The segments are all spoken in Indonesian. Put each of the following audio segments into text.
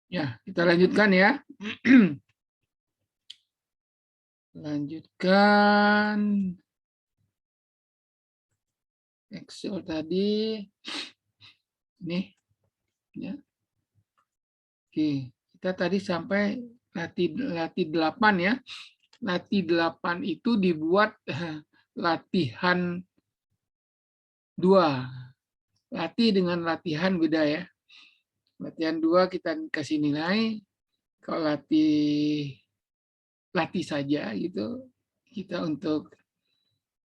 Ya, kita lanjutkan ya. Lanjutkan Excel tadi. Nih, ya. Oke, kita tadi sampai latih 8 ya. Latih 8 itu dibuat latihan 2. Latih dengan latihan beda ya. Latihan 2 kita kasih nilai. Kalau latih saja gitu, kita untuk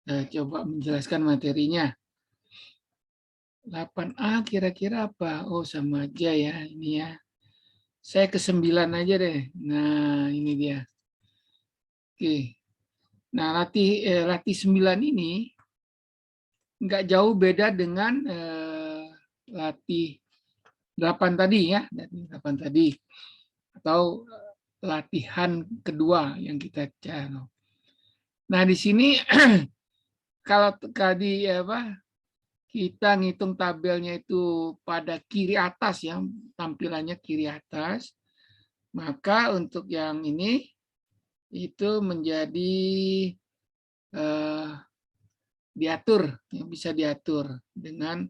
coba menjelaskan materinya. 8A kira-kira apa? Oh, sama aja ya ini ya. Saya ke 9 aja deh. Nah, ini dia. Oke. Nah, latih 9 ini nggak jauh beda dengan latih 8 tadi ya. 8 tadi. Atau latihan kedua yang kita cari. Nah, di sini kalau tadi kita ngitung tabelnya itu pada kiri atas ya, tampilannya kiri atas, maka untuk yang ini itu menjadi diatur, yang bisa diatur dengan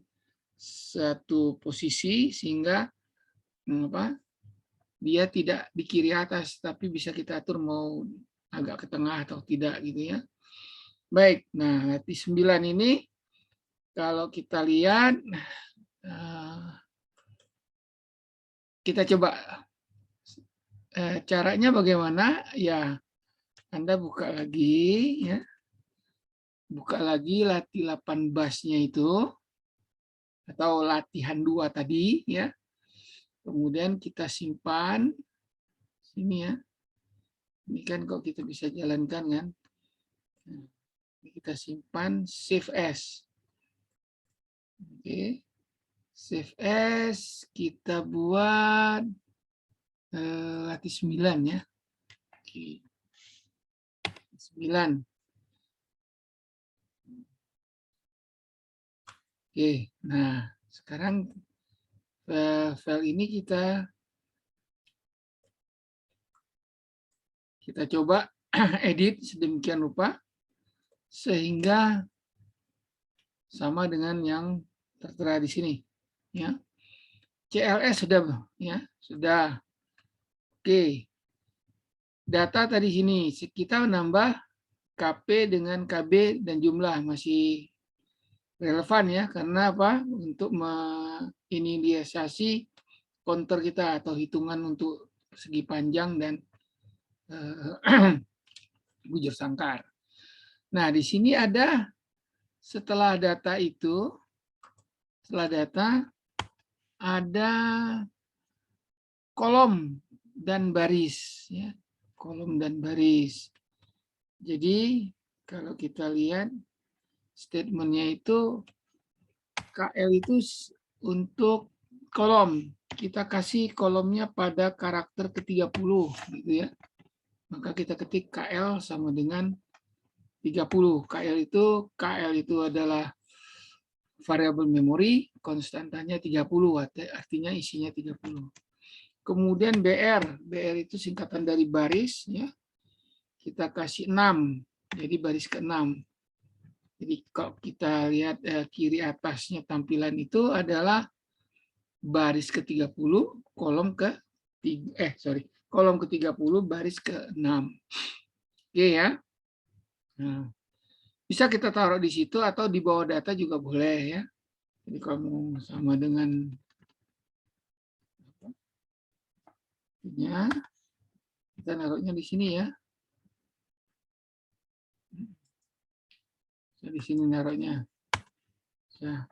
satu posisi sehingga dia tidak di kiri atas, tapi bisa kita atur mau agak ke tengah atau tidak gitu ya. Baik, nah latih 9 ini kalau kita lihat, kita coba caranya bagaimana ya. Anda buka lagi ya, buka lagi latih 8 basnya itu atau latihan 2 tadi ya. Kemudian kita simpan sini ya. Ini kan kok kita bisa jalankan kan. Kita simpan save as. Oke. Save as, kita buat latih 9 ya. Oke. 9. Oke, nah sekarang file ini kita coba edit sedemikian rupa sehingga sama dengan yang tertera di sini ya. CLS sudah ya, sudah. Oke. Data tadi sini kita menambah KP dengan KB dan jumlah masih relevan ya, karena apa? Untuk menginisiasi counter kita atau hitungan untuk segi panjang dan bujur sangkar. Nah, di sini ada setelah data itu, ada kolom dan baris ya, kolom dan baris. Jadi kalau kita lihat statementnya itu KL itu untuk kolom, kita kasih kolomnya pada karakter ke-30 gitu ya. Maka kita ketik KL sama dengan 30. KL itu adalah variabel memori, konstantanya 30, artinya isinya 30. Kemudian BR itu singkatan dari baris ya. Kita kasih 6, jadi baris ke-6. Jadi kalau kita lihat kiri atasnya tampilan itu adalah baris ke-30, kolom ke-30, baris ke-6. Oke ya. Nah, bisa kita taruh di situ atau di bawah data juga boleh ya. Jadi kalau sama dengan ya, kita naruhnya di sini ya. Saya di sini naruhnya. Nah,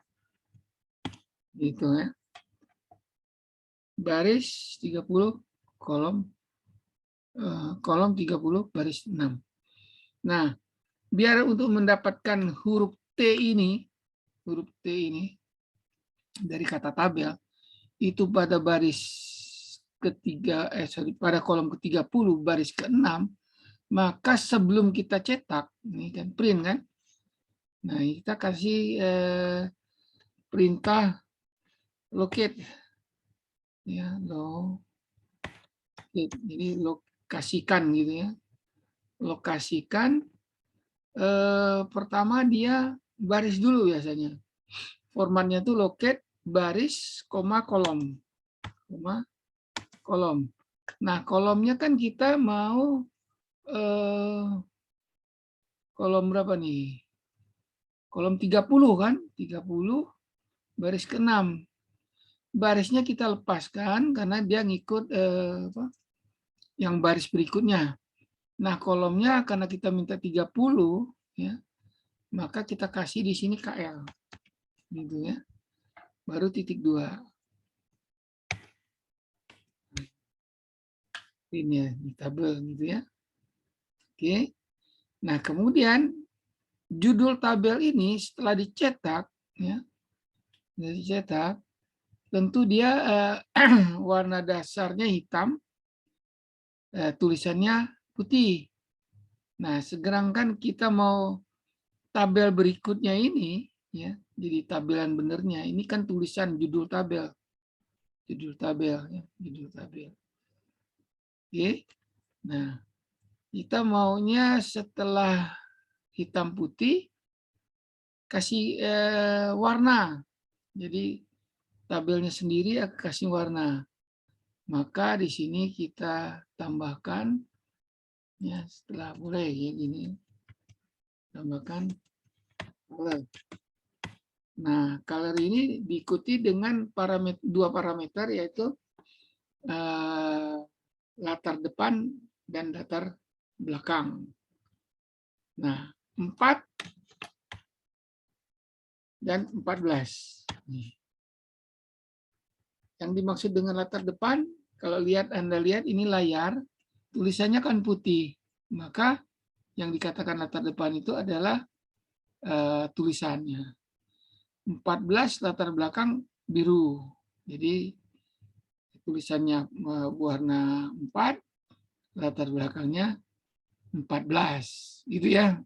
gitu ya. Baris 30, kolom 30, baris 6. Nah, biar untuk mendapatkan huruf T ini dari kata tabel itu pada pada kolom ke-30 baris ke-6, maka sebelum kita cetak, ini kan print kan. Nah, kita kasih perintah locate ya, Jadi lokasikan gitu ya. Lokasikan, pertama dia baris dulu biasanya. Formatnya tuh locate, baris, koma, kolom. Koma, kolom. Nah, kolomnya kan kita mau kolom berapa nih? Kolom 30 kan? 30 baris ke-6. Barisnya kita lepaskan karena dia ngikut yang baris berikutnya. Nah, kolomnya karena kita minta 30 ya, maka kita kasih di sini KL. Gitu ya. Baru titik 2. Ini ya, di tabel gitu ya. Oke. Nah, kemudian judul tabel ini setelah dicetak ya, dicetak, tentu dia warna dasarnya hitam, tulisannya putih. Nah, sekarang kan kita mau tabel berikutnya ini ya, jadi tabelan benernya. Ini kan tulisan judul tabel. Judul tabel ya, judul tabel. Oke. Nah, kita maunya setelah hitam putih kasih warna. Jadi tabelnya sendiri aku kasih warna. Maka di sini kita tambahkan ya, setelah boleh ya gini. Tambahkan color. Nah, color ini diikuti dengan dua parameter yaitu latar depan dan latar belakang. Nah, 4 dan 14. Yang dimaksud dengan latar depan, kalau Anda lihat ini layar, tulisannya kan putih. Maka yang dikatakan latar depan itu adalah tulisannya. 14 latar belakang biru. Jadi tulisannya warna 4, latar belakangnya 14. Gitu ya.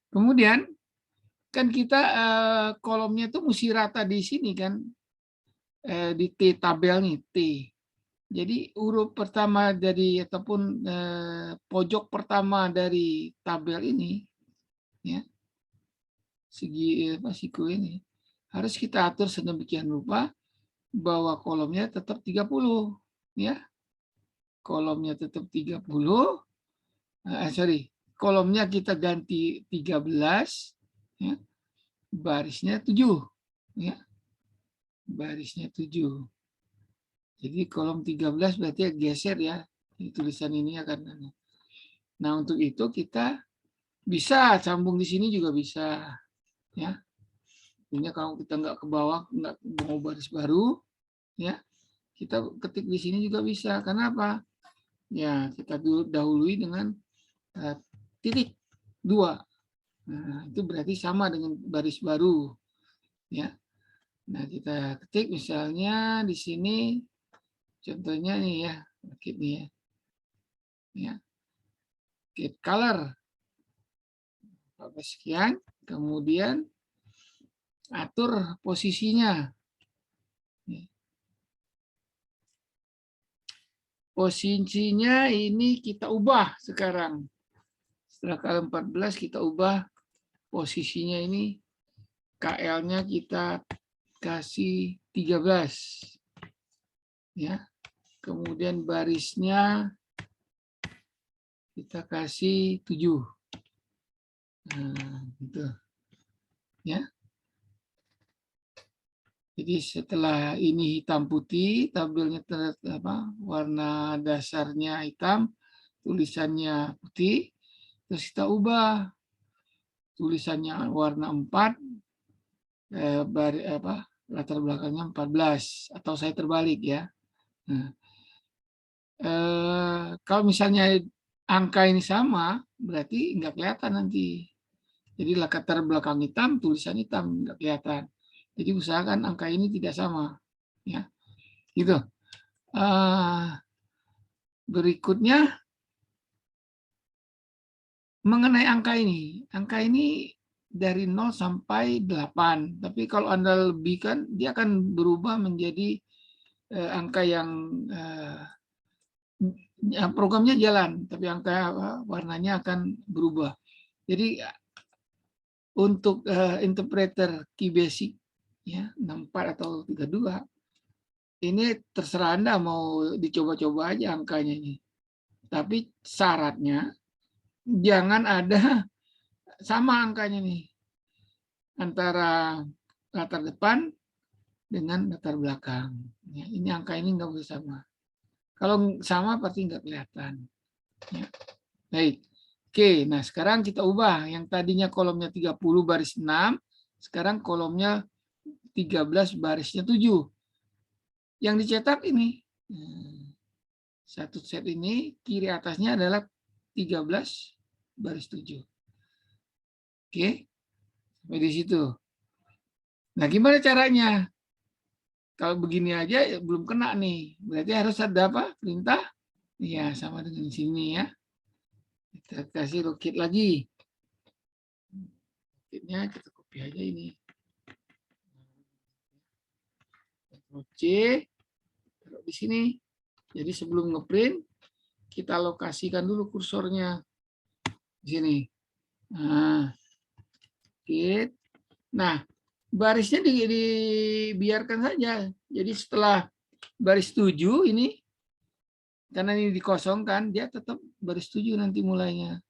Kemudian kan kita kolomnya tuh mesti rata di sini kan, di T tabel nih T. Jadi huruf pertama dari ataupun pojok pertama dari tabel ini ya, siku ini harus kita atur sedemikian rupa bahwa kolomnya tetap 30 ya. Kolomnya tetap 30. Kolomnya kita ganti 13 ya. Barisnya 7 ya. Barisnya 7. Jadi kolom 13 berarti geser ya. Tulisan ini akan. Nah, untuk itu kita bisa sambung di sini juga bisa ya. Artinya kalau kita nggak ke bawah, nggak mau baris baru ya, kita ketik di sini juga bisa. Karena apa? Ya, kita dahului dengan titik 2. Nah, itu berarti sama dengan baris baru ya. Nah, kita ketik misalnya di sini contohnya nih ya, ketik nih ya. Ya. Keep color. Sekian, kemudian atur posisinya. Posisinya ini kita ubah sekarang. Setelah KL 14 kita ubah posisinya ini, KL-nya kita kasih 13. Ya. Kemudian barisnya kita kasih 7. Nah, gitu. Ya. Jadi setelah ini hitam putih, tabelnya warna dasarnya hitam, tulisannya putih, terus kita ubah tulisannya warna 4, latar belakangnya 14, atau saya terbalik ya. Nah, kalau misalnya angka ini sama, berarti nggak kelihatan nanti. Jadi latar belakang hitam, tulisan hitam, nggak kelihatan. Jadi usahakan angka ini tidak sama. Ya, gitu. Berikutnya, mengenai angka ini. Angka ini dari 0 sampai 8. Tapi kalau Anda lebihkan, dia akan berubah menjadi angka yang programnya jalan, tapi angka warnanya akan berubah. Jadi untuk interpreter key basic ya 64 atau 32 ini terserah Anda mau dicoba-coba aja angkanya ini. Tapi syaratnya jangan ada sama angkanya nih antara latar depan dengan latar belakang. Ya, ini angka ini nggak boleh sama. Kalau sama pasti nggak kelihatan. Ya. Baik. Oke, nah sekarang kita ubah. Yang tadinya kolomnya 30 baris 6, sekarang kolomnya 13 barisnya 7. Yang dicetak ini. Satu set ini, kiri atasnya adalah 13 baris 7. Oke, sampai di situ. Nah, gimana caranya? Kalau begini aja ya belum kena nih. Berarti harus ada apa? Perintah? Iya, sama dengan sini ya. Kita kasih rokit lagi. Rokitnya kita copy aja ini. Ctrl C, taruh di sini. Jadi sebelum ngeprint, kita lokasikan dulu kursornya di sini. Nah, rokit. Nah, barisnya dibiarkan saja. Jadi setelah baris 7 ini, karena ini dikosongkan, dia tetap baris 7 nanti mulainya.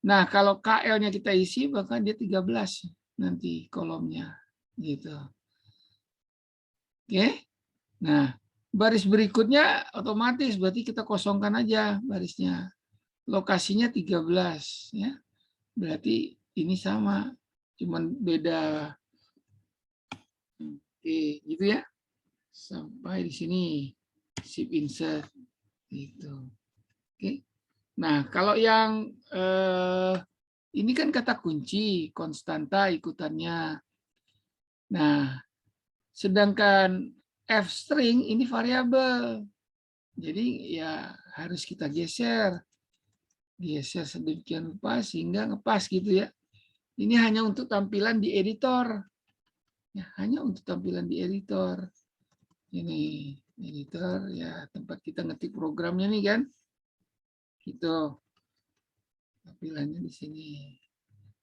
Nah, kalau KL-nya kita isi, maka dia 13 nanti kolomnya. Gitu. Oke. Nah, baris berikutnya otomatis berarti kita kosongkan aja barisnya. Lokasinya 13 ya. Berarti ini sama, cuman beda. Oke, gitu ya. Sampai di sini shift insert gitu. Oke. Nah, kalau yang ini kan kata kunci, konstanta ikutannya. Nah, sedangkan F string ini variabel. Jadi ya harus kita geser. Geser sedemikian rupa sehingga ngepas gitu ya. Ini hanya untuk tampilan di editor. Ya, hanya untuk tampilan di editor. Ini editor ya tempat kita ngetik programnya nih kan. Gitu. Tampilannya di sini.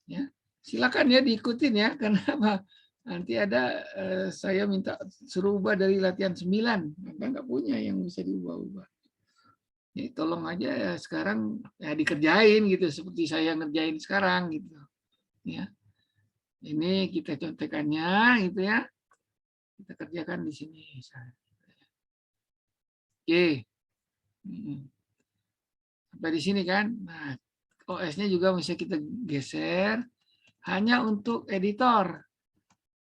Ya. Silakan ya diikutin ya karena apa? Nanti ada saya minta suruh ubah dari latihan 9. Maka nggak punya yang bisa diubah-ubah. Ya, tolong aja ya, sekarang ya dikerjain gitu seperti saya ngerjain sekarang gitu. Ya. Ini kita contekannya gitu ya. Kita kerjakan di sini. Oke. Sampai di sini kan. Nah, OS-nya juga bisa kita geser hanya untuk editor.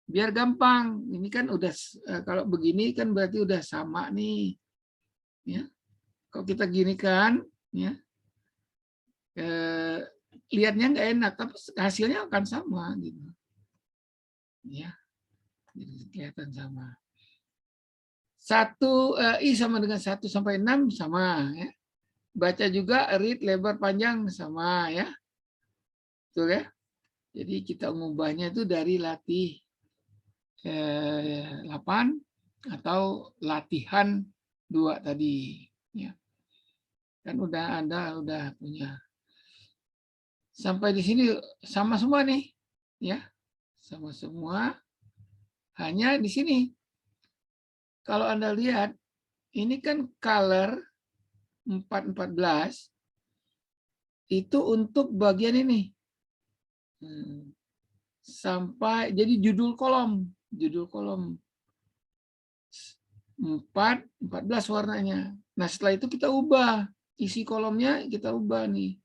Biar gampang. Ini kan udah kalau begini kan berarti udah sama nih. Ya. Kalau kita gini kan, ya. Lihatnya nggak enak, tapi hasilnya akan sama gitu. Ya. Jadi kelihatan sama. 1 I sama dengan 1 sampai 6 sama ya. Baca juga read lebar panjang sama ya. Betul ya? Jadi kita mengubahnya itu dari latih 8 atau latihan 2 tadi ya. Kan udah punya. Sampai di sini sama semua nih ya. Sama semua. Hanya di sini kalau Anda lihat ini kan color 414 itu untuk bagian ini. Sampai jadi judul kolom 14 warnanya. Nah, setelah itu kita ubah isi kolomnya, kita ubah nih.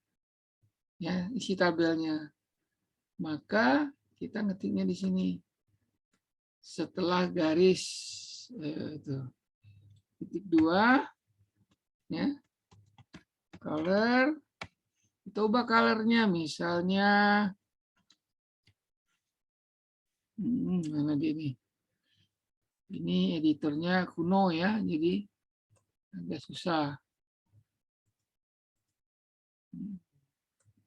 Ya, isi tabelnya. Maka kita ngetiknya di sini. Setelah garis itu titik 2 ya. Color kita ubah colornya misalnya mana dia ini? Ini editornya kuno ya, jadi agak susah.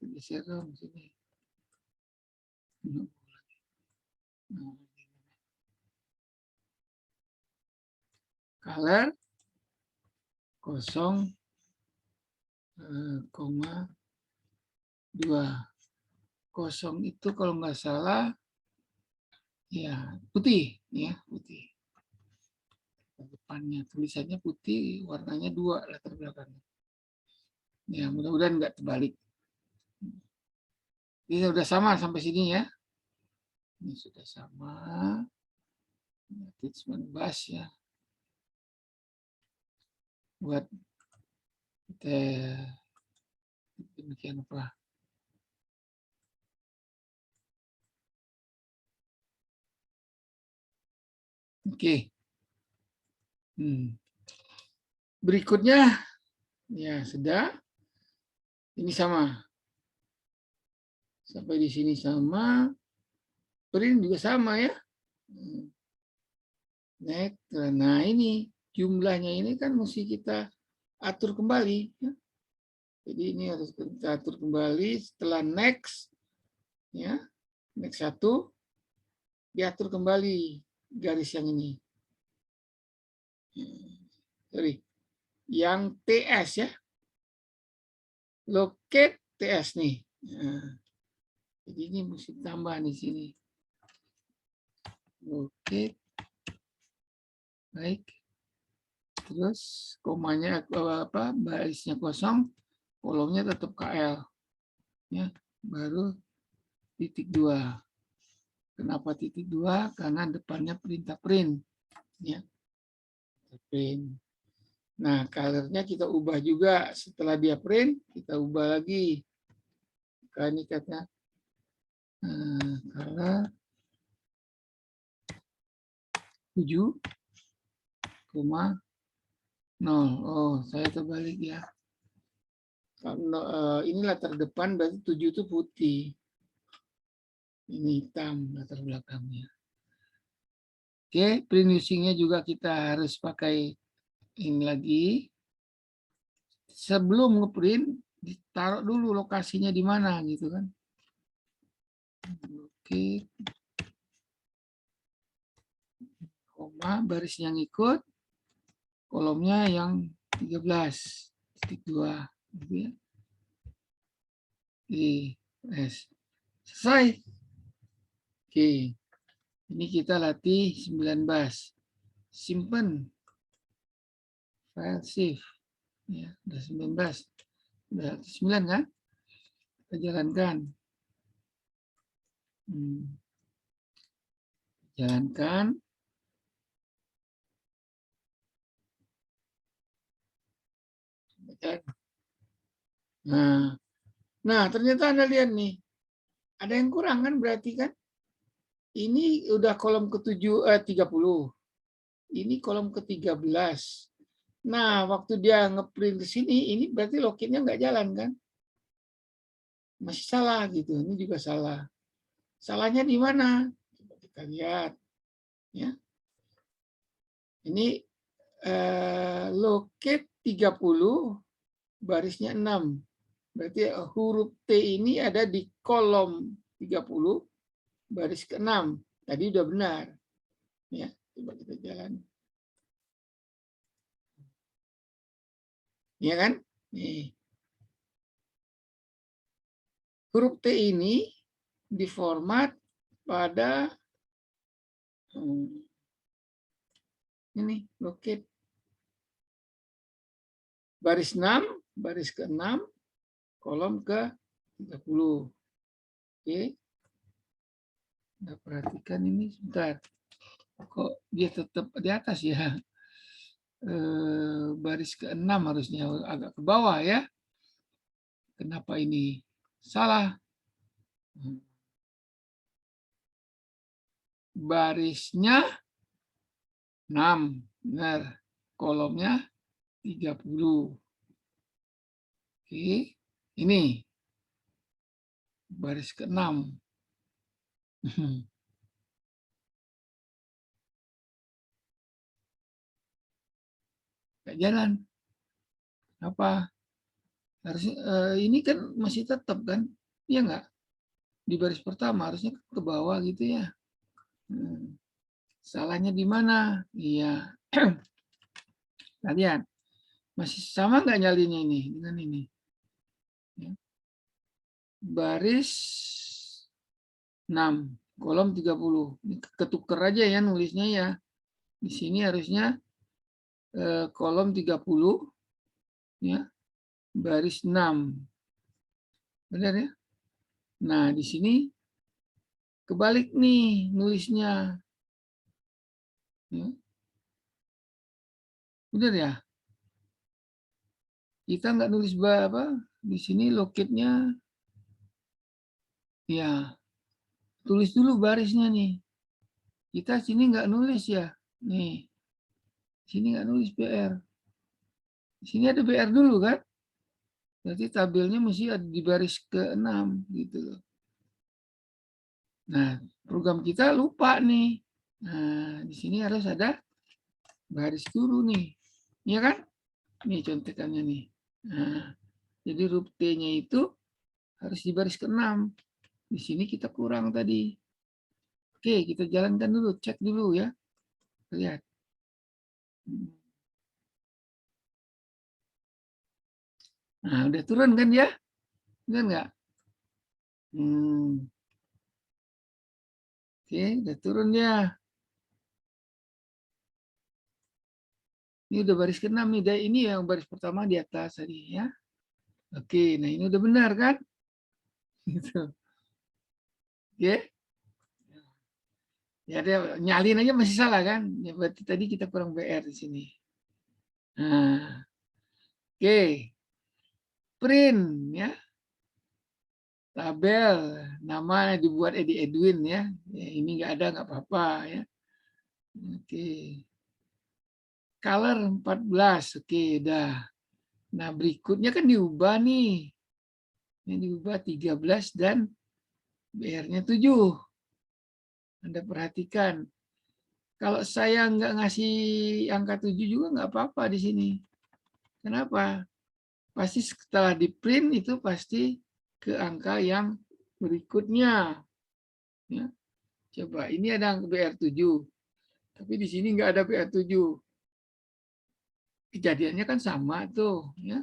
Geser dong sini. color 0,2. Kosong itu kalau nggak salah ya putih, ya putih. Depannya tulisannya putih, warnanya 2 latar belakangnya. Ya mudah-mudahan nggak terbalik. Ini sudah sama sampai sini ya. Ini sudah sama. Attachment bus ya. Buat kita demikian apa? Oke. Berikutnya ya sudah. Ini sama. Sampai di sini sama. Print juga sama ya. Next. Nah ini jumlahnya ini kan mesti kita atur kembali. Ya. Jadi ini harus kita atur kembali setelah next. Ya, next 1. Diatur kembali garis yang ini. Sorry. Yang TS ya. Locate TS nih. Nah, jadi ini mesti tambah di sini. Locate. Baik. Terus komanya apa? Barisnya kosong, kolomnya tetap KL. Ya, baru titik 2. Kenapa titik 2? Karena depannya perintah print. Ya. Print. Nah, colornya kita ubah juga. Setelah dia print, kita ubah lagi. Ini kata color 7,0. Oh, saya terbalik ya. Kalau ini latar depan berarti 7 itu putih. Ini hitam latar belakangnya. Oke, print using-nya juga kita harus pakai ini lagi. Sebelum ngeprint, ditaruh dulu lokasinya di mana gitu kan. Oke. Koma, baris yang ikut, kolomnya yang 13,2. Gitu ya. Selesai. Oke. Ini kita latih 19. Simpen. File save. Ya, udah 19. Udah 9 kan? Kita jalankan. Jalankan. Nah, ternyata Anda lihat nih. Ada yang kurang kan berarti kan? Ini udah kolom ke-7 30. Ini kolom ke-13. Nah, waktu dia ngeprint ke sini, ini berarti login-nya nggak jalan kan? Masih salah gitu. Ini juga salah. Salahnya di mana? Coba kita lihat. Ya. Ini locate 30, barisnya 6. Berarti huruf T ini ada di kolom 30, baris ke-6. Tadi udah benar. Ya, coba kita jalan. Ya kan? Nih. Huruf T ini diformat pada ini locate. Baris 6, baris ke-6, kolom ke-30. Oke. Nah, perhatikan ini sebentar. Kok dia tetap di atas ya? Baris ke-6 harusnya agak ke bawah ya. Kenapa ini salah? Barisnya 6, benar. Kolomnya 30. Oke, ini baris ke-6. Nggak jalan. Apa? Harusnya ini kan masih tetap kan? Iya nggak? Di baris pertama harusnya ke bawah gitu ya. Salahnya di mana? Iya. Kalian masih sama nggak nyalinnya ini dengan ini? Ya. Baris 6, kolom 30. Ini ketuker aja ya nulisnya ya. Di sini harusnya kolom 30 ya, baris 6. Benar ya? Nah, di sini kebalik nih nulisnya. Ya. Benar ya? Kita nggak nulis apa? Di sini loketnya ya. Tulis dulu barisnya nih. Kita sini nggak nulis ya. Nih. Sini nggak nulis BR. Di sini ada BR dulu kan? Berarti tabelnya mesti ada di baris ke-6 gitu loh. Nah, program kita lupa nih. Nah, di sini harus ada baris dulu nih. Iya kan? Nih contekannya nih. Nah, jadi huruf T-nya itu harus di baris ke-6. Di sini kita kurang tadi. Oke, kita jalankan dulu, cek dulu ya. Lihat. Nah, udah turun kan ya? Benar nggak? Oke, udah turun ya. Ini udah baris ke-6 nih. Ini yang baris pertama di atas tadi ya. Oke, nah ini udah benar kan? Gitu. Oke. Ya, dia nyalin aja masih salah kan? Ya, berarti tadi kita kurang BR di sini. Nah, oke. Print ya. Tabel, nama dibuat Edi Edwin ya. Ya ini nggak ada, nggak apa-apa ya. Oke. Color 14, oke udah. Nah berikutnya kan diubah nih. Ini diubah 13 dan BR-nya 7. Anda perhatikan. Kalau saya nggak ngasih angka 7 juga nggak apa-apa di sini. Kenapa? Pasti setelah di print itu pasti ke angka yang berikutnya. Ya. Coba, ini ada angka BR7. Tapi di sini nggak ada BR7. Kejadiannya kan sama tuh. Ya.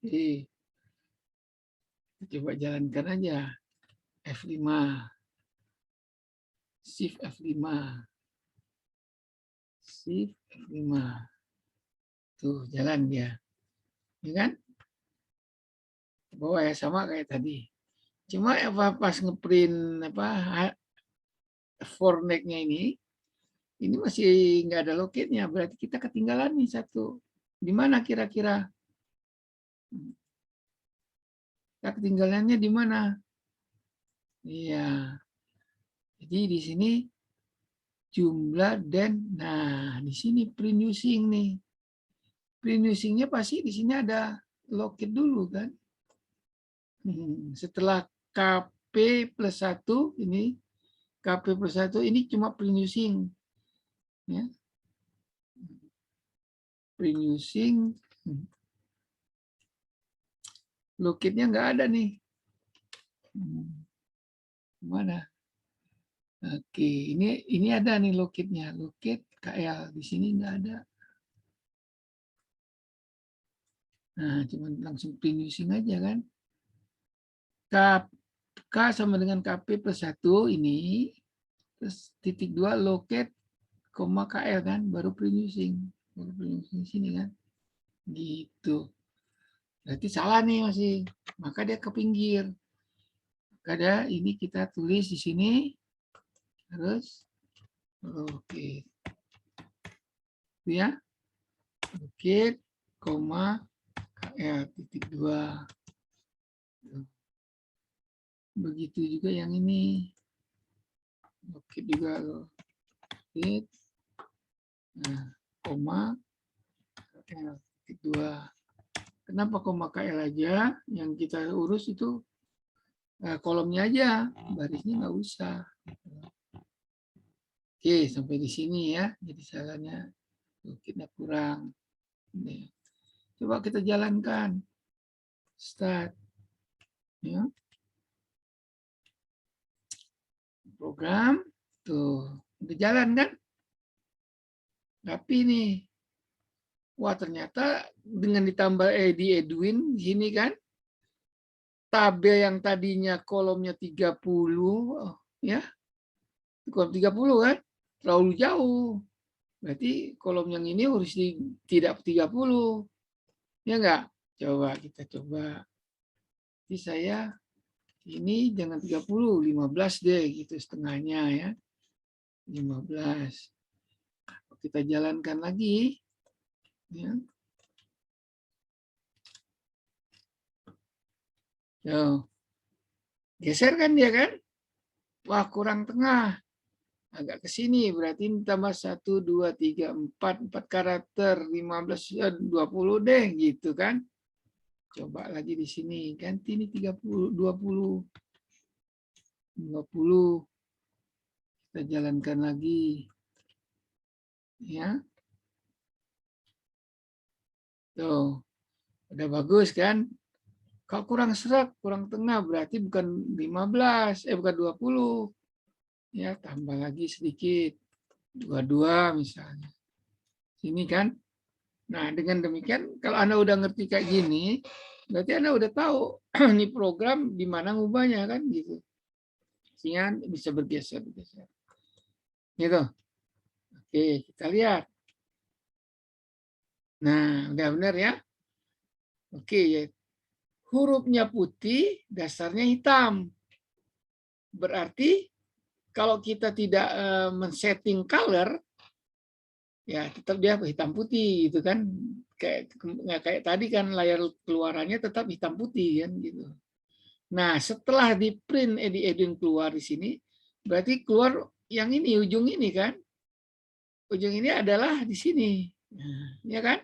Oke. Coba jalankan aja. F5. Shift F5. Shift F5. Tuh, jalan dia. Ya kan? Bawah ya sama kayak tadi. Cuma pas ngeprint formatnya ini masih nggak ada loketnya. Berarti kita ketinggalan nih satu. Di mana kira-kira? Kita ketinggalannya di mana? Iya. Jadi di sini jumlah dan nah di sini print using nih. Print usingnya pasti di sini ada loket dulu kan. Setelah KP plus 1 ini KP plus 1 ini cuma print using ya. Print using loketnya nggak ada nih. Mana? Oke, ini ada nih loketnya. Loket KL di sini nggak ada. Nah, cuma langsung print using aja kan. K sama dengan KP plus 1 ini. Terus titik 2 loket, koma KL kan. Baru print using. Baru print using sini kan. Gitu. Berarti salah nih masih. Maka dia ke pinggir. Maka ada ini kita tulis di sini. Terus. Oke. Ya. Loket, koma KL titik 2. Begitu juga yang ini. Oke juga loh. Oke. Nah, koma KL titik 2. Kenapa koma KL aja? Yang kita urus itu kolomnya aja, barisnya nggak usah. Oke, sampai di sini ya. Jadi salahnya kita kurang. Ini. Coba kita jalankan. Start. Ya. Program. Tuh, udah jalan kan? Tapi nih. Wah, ternyata dengan ditambah Edi Edwin gini kan, tabel yang tadinya kolomnya 30 ya, kolom 30 kan terlalu jauh. Berarti kolom yang ini harus tidak 30. Ya enggak? Coba kita coba. Jadi saya ini jangan 30, 15 deh gitu setengahnya ya. 15. Kita jalankan lagi ya. Yo. Geser kan dia kan? Wah, kurang tengah. Agak ke sini berarti tambah 1 2 3 4 karakter 15 20 deh gitu kan. Coba lagi di sini ganti ini 30 20 50. Kita jalankan lagi. Ya. Tuh. Udah bagus kan? Kalau kurang serak, kurang tengah berarti bukan 15, bukan 20. Ya, tambah lagi sedikit. 22 misalnya. Sini kan. Nah, dengan demikian kalau Anda udah ngerti kayak gini, berarti Anda udah tahu ini program di mana ngubahnya kan gitu. Sehingga bisa bergeser. Gitu. Oke, kita lihat. Nah, udah benar ya. Oke, ya. Hurufnya putih, dasarnya hitam. Berarti kalau kita tidak men-setting color, ya tetap dia hitam putih gitu kan. Kayak tadi kan layar keluarannya tetap hitam putih kan gitu. Nah, setelah di print Edwin keluar di sini, berarti keluar yang ini ujung ini kan. Ujung ini adalah di sini. Ya kan?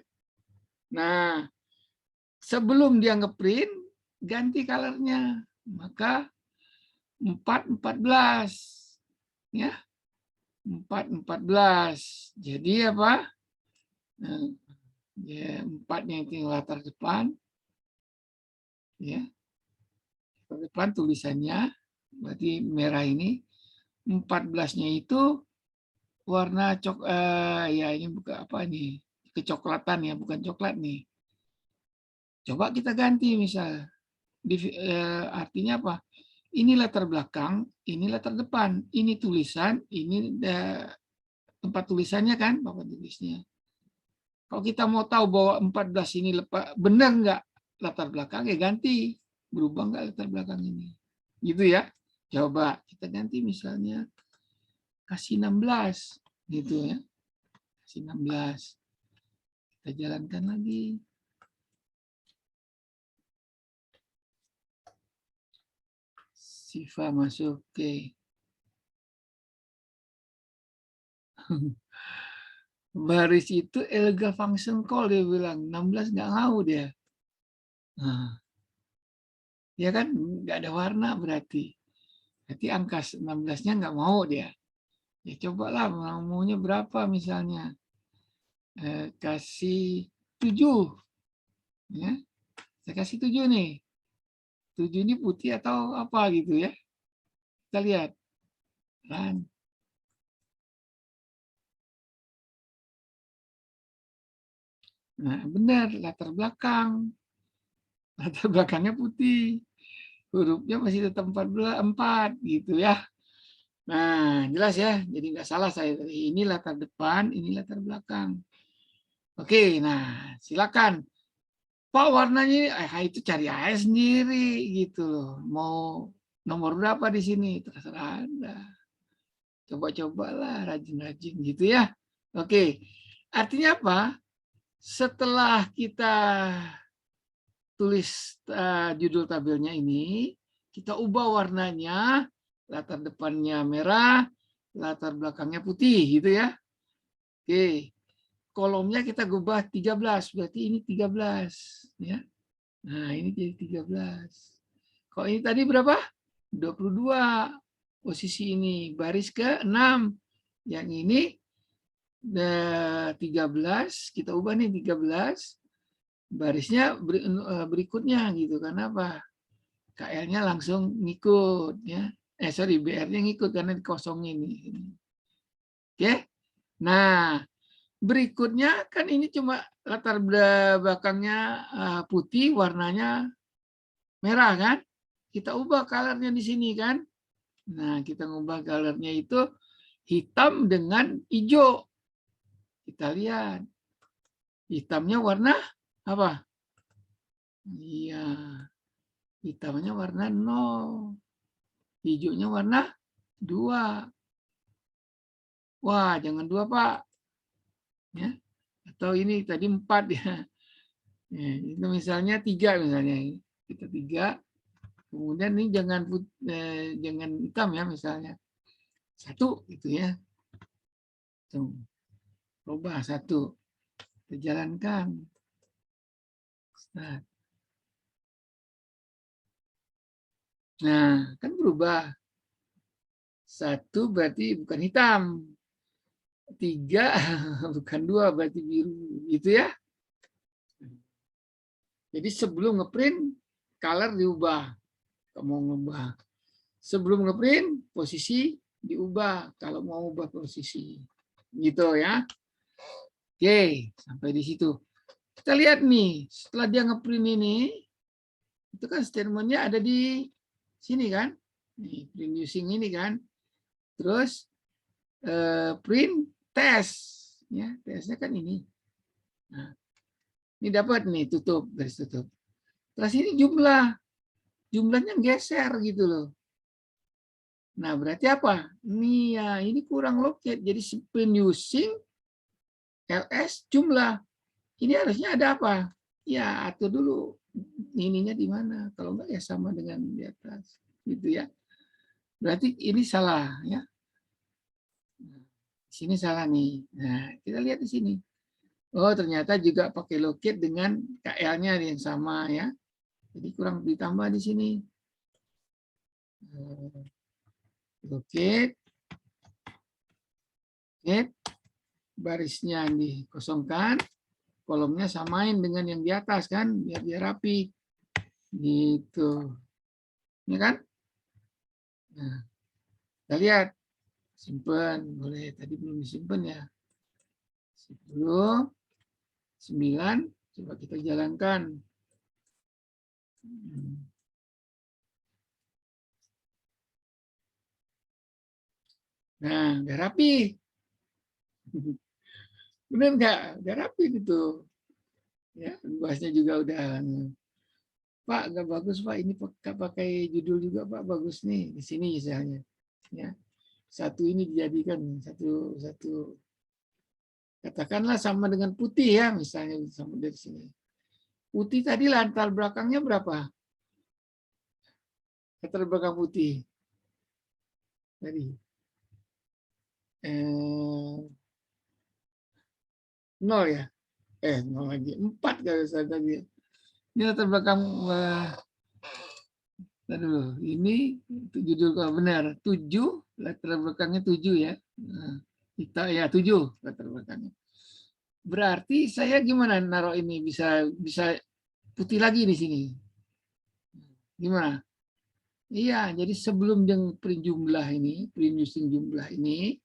Nah, sebelum dia ngeprint ganti colornya. Maka 4 14 ya. 4 14. Jadi apa? Nah, ya, 4-nya itu latar depan. Ya. Latar depan tulisannya berarti merah ini. 14-nya itu warna ya ini bukan apa nih? Kecoklatan ya, bukan coklat nih. Coba kita ganti misal. Artinya apa? Ini latar belakang, ini latar depan, ini tulisan, ini tempat tulisannya kan, papan tulisnya. Kalau kita mau tahu bahwa 14 ini benar nggak latar belakang, ya ganti. Berubah nggak latar belakang ini. Gitu ya. Coba kita ganti misalnya kasih 16. Gitu ya. Kasih 16. Kita jalankan lagi. Siva masuk. Oke. Baris itu Elga function call dia bilang. 16 nggak mau dia. Nah, ya kan nggak ada warna berarti. Berarti angka 16-nya nggak mau dia. Ya cobalah maunya berapa misalnya. Kasih 7. Ya. Saya kasih 7 nih. 7 ini putih atau apa gitu ya. Kita lihat. Dan nah, benar latar belakang. Latar belakangnya putih. Hurufnya masih tetap 4 gitu ya. Nah, jelas ya. Jadi nggak salah saya. Ini latar depan, ini latar belakang. Oke, nah silakan. Pak warnanya itu cari aja sendiri gitu loh. Mau nomor berapa di sini terserah Anda. Coba-cobalah rajin-rajin gitu ya. Oke. Artinya apa? Setelah kita tulis judul tabelnya ini, kita ubah warnanya, latar depannya merah, latar belakangnya putih gitu ya. Oke. Kolomnya kita ubah 13, berarti ini 13 ya. Nah, ini jadi 13. Kalau ini tadi berapa? 22. Posisi ini baris ke-6. Yang ini 13, kita ubah nih 13. Barisnya berikutnya gitu. Karena apa? KL-nya langsung ngikut ya. BR-nya ngikut karena dikosongin ini. Oke. Nah, Berikutnya kan ini cuma latar belakangnya putih, warnanya merah kan? Kita ubah colornya di sini kan? Nah, kita ngubah colornya itu hitam dengan hijau. Kita lihat. Hitamnya warna apa? Iya. Hitamnya warna 0. Hijaunya warna 2. Wah, jangan 2, Pak. Ya. Atau ini tadi 4 ya. Ya, itu misalnya 3 misalnya. Kita 3. Kemudian ini jangan hitam ya misalnya. 1 gitu ya. Tuh. Rubah 1. Kita jalankan. Start. Nah, kan berubah. 1 berarti bukan hitam. 3 bukan 2 berarti biru. Gitu ya. Jadi sebelum ngeprint, color diubah. Kalau mau ngubah. Sebelum ngeprint, posisi diubah. Kalau mau ubah posisi. Gitu ya. Oke, sampai di situ. Kita lihat nih, setelah dia ngeprint ini, itu kan statementnya ada di sini kan. Nih, print using ini kan. Terus print test. Ya, tesnya kan ini. Nah, ini dapat nih, tutup, garis tutup. Terus ini jumlahnya geser gitu loh. Nah, berarti apa? Nih ya, ini kurang locate. Jadi print using ls jumlah. Ini harusnya ada apa? Ya, atur dulu ininya di mana. Kalau enggak ya sama dengan di atas. Gitu ya. Berarti ini salah ya. Di sini salah nih. Nah, kita lihat di sini. Oh, ternyata juga pakai locate dengan KL-nya yang sama ya. Jadi kurang ditambah di sini. Locate. Barisnya dikosongkan. Kolomnya samain dengan yang di atas kan, biar dia rapi. Gitu. Ini kan? Nah, kita lihat. Simpan, boleh. Tadi belum disimpan ya. 10, 9, coba kita jalankan. Nah, udah rapi. Benar nggak? Udah rapi gitu. Ya, luasnya juga udah. Pak, nggak bagus Pak. Ini pakai judul juga Pak, bagus nih di sini misalnya. Ya, satu ini dijadikan satu katakanlah sama dengan putih ya, misalnya sama dari sini. Putih tadi latar belakangnya berapa? Latar belakang putih tadi. 0 ya? 0 lagi. 4 kalau saya tadi. Ini latar belakang aduh, ini judul kalau benar 7, latar belakangnya 7 ya. Nah, kita ya 7 latar belakangnya. Berarti saya gimana naruh ini bisa putih lagi di sini. Gimana? Iya, jadi sebelum yang print jumlah ini, print using jumlah ini,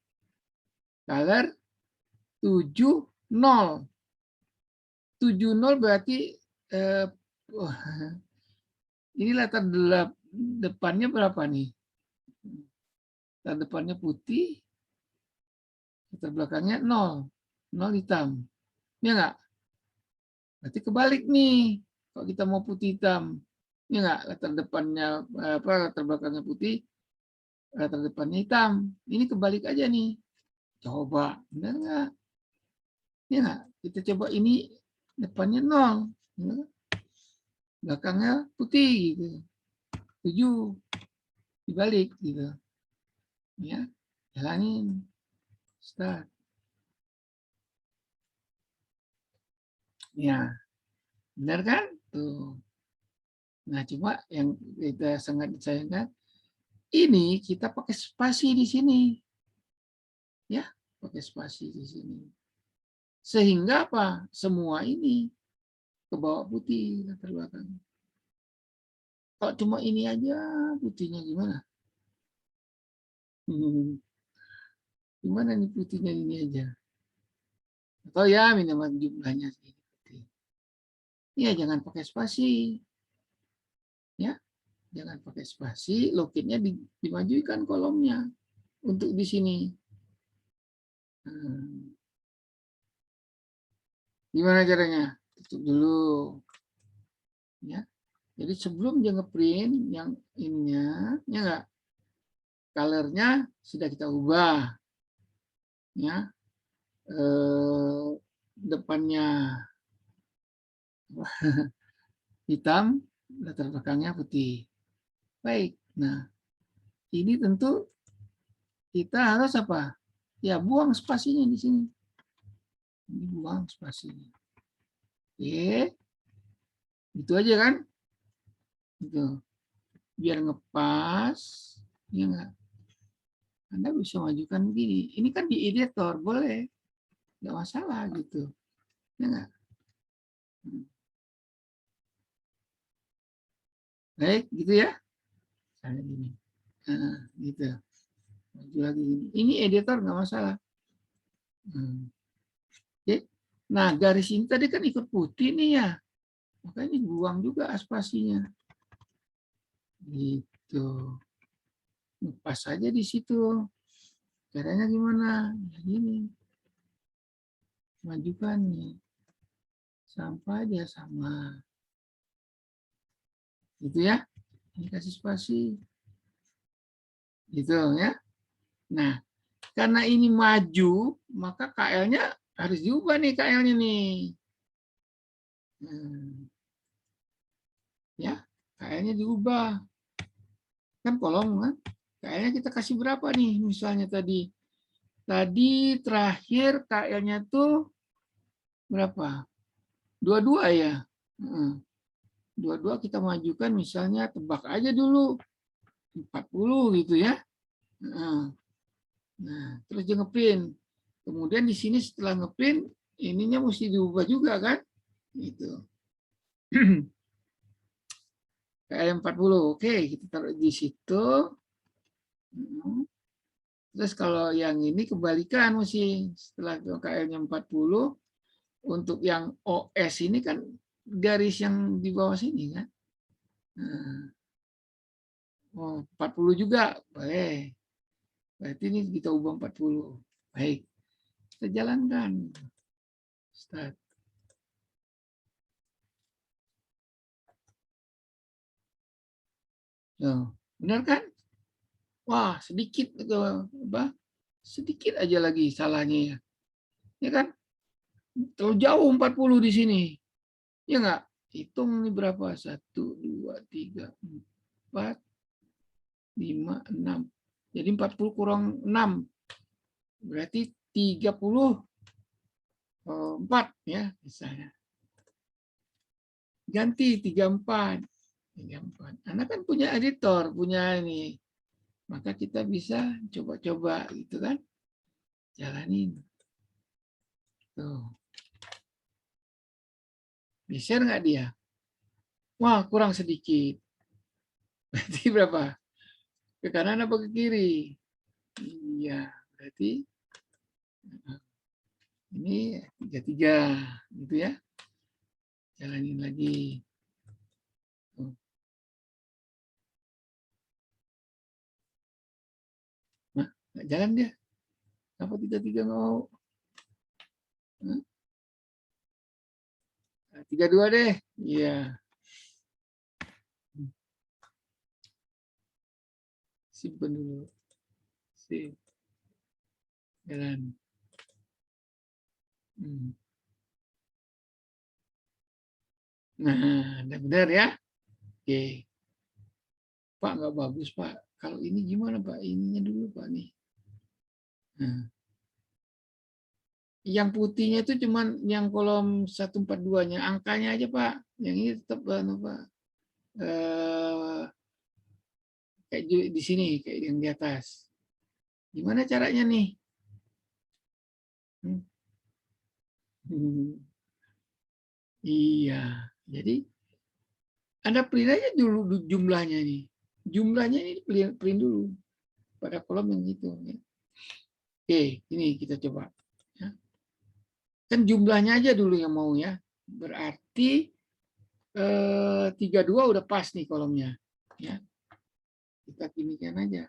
color 70. 70 berarti ini latar depannya berapa nih? Latar depannya putih, latar belakangnya 0. 0 hitam. Ya enggak? Berarti kebalik nih. Kalau kita mau putih hitam. Ya enggak? Latar depannya latar belakangnya putih, latar depannya hitam. Ini kebalik aja nih. Coba, benar enggak? Ya enggak? Kita coba ini depannya 0. Belakangnya putih gitu. 7 dibalik gitu. Ya, jalanin. Start. Ya, benar kan? Tuh. Nah, cuma yang kita sangat disayangkan, ini kita pakai spasi di sini. Ya, pakai spasi di sini. Sehingga apa? Semua ini ke bawah putih latar belakang. Kalau cuma ini aja, putihnya gimana? Gimana nih putihnya ini aja? Atau ya minimal jumlahnya. Ya, jangan pakai spasi. Ya, jangan pakai spasi, lokitnya dimajukan kolomnya untuk di sini. Gimana caranya? Tutup dulu. Ya. Jadi sebelum dia ngeprint yang ininya, ya enggak, colornya sudah kita ubah. Ya. Depannya hitam, latar belakangnya putih. Baik. Nah, ini tentu kita harus apa? Ya, buang spasinya di sini. Ini buang spasinya. Oke. Itu aja kan? Itu. Biar ngepas. Ya enggak? Anda bisa majukan begini. Ini kan di editor, boleh. Enggak masalah gitu. Ya enggak? Baik, gitu ya. Misalnya gini. Nah, gitu. Maju lagi gini. Ini editor enggak masalah. Oke. Nah, garis ini tadi kan ikut putih nih ya. Makanya buang juga spasinya. Gitu. Pas saja di situ. Caranya gimana? Ya gini. Majukan nih. Sampai dia sama. Gitu ya. Ini kasih spasi. Gitu ya. Nah, karena ini maju, maka KL-nya harus diubah nih KL-nya nih. Ya, KL-nya diubah. Kan kolom kan. KL-nya kita kasih berapa nih? Misalnya tadi terakhir KL-nya tuh berapa? 22 ya. 22 kita majukan misalnya, tebak aja dulu 40 gitu ya. Nah, terus dia ngeprint. Kemudian di sini setelah ngeprint, ininya mesti diubah juga kan? Gitu. KL 40. Oke, kita taruh di situ. Terus kalau yang ini kebalikan mesti setelah KL-nya 40, untuk yang OS ini kan garis yang di bawah sini kan. Oh, 40 juga boleh. Berarti ini kita ubah 40. Baik. Kita jalankan. Start. Oh, benar kan? Wah, sedikit apa? Sedikit aja lagi salahnya ya. Ya kan? Terlalu jauh 40 di sini. Ya enggak? Hitung nih berapa? 1, 2, 3, 4, 5, 6. Jadi 40 kurang 6. Berarti 34 ya misalnya. Ganti 34. 34. Anak kan punya editor, punya ini. Maka kita bisa coba-coba gitu kan. Jalanin. Tuh. Bisa nggak dia? Wah, kurang sedikit. Berarti berapa? Ke kanan apa ke kiri? Iya, berarti ini 33 gitu ya. Jalanin lagi. Nah, nggak jalan dia. Kenapa 33 mau? 32 deh. Iya. Simpen dulu. Sip. Jalan. Nah, benar ya. Oke. Pak, nggak bagus, Pak. Kalau ini gimana, Pak? Ininya dulu, Pak, nih. Nah. Yang putihnya itu cuman yang kolom 142-nya. Angkanya aja, Pak. Yang ini tetap, Pak. Kayak di sini, kayak yang di atas. Gimana caranya nih? Iya. Jadi, Anda print aja dulu jumlahnya nih. Jumlahnya ini print dulu pada kolom yang itu. Ya. Oke, ini kita coba. Ya. Kan jumlahnya aja dulu yang mau ya. Berarti 32 udah pas nih kolomnya. Ya. Kita ginikan aja.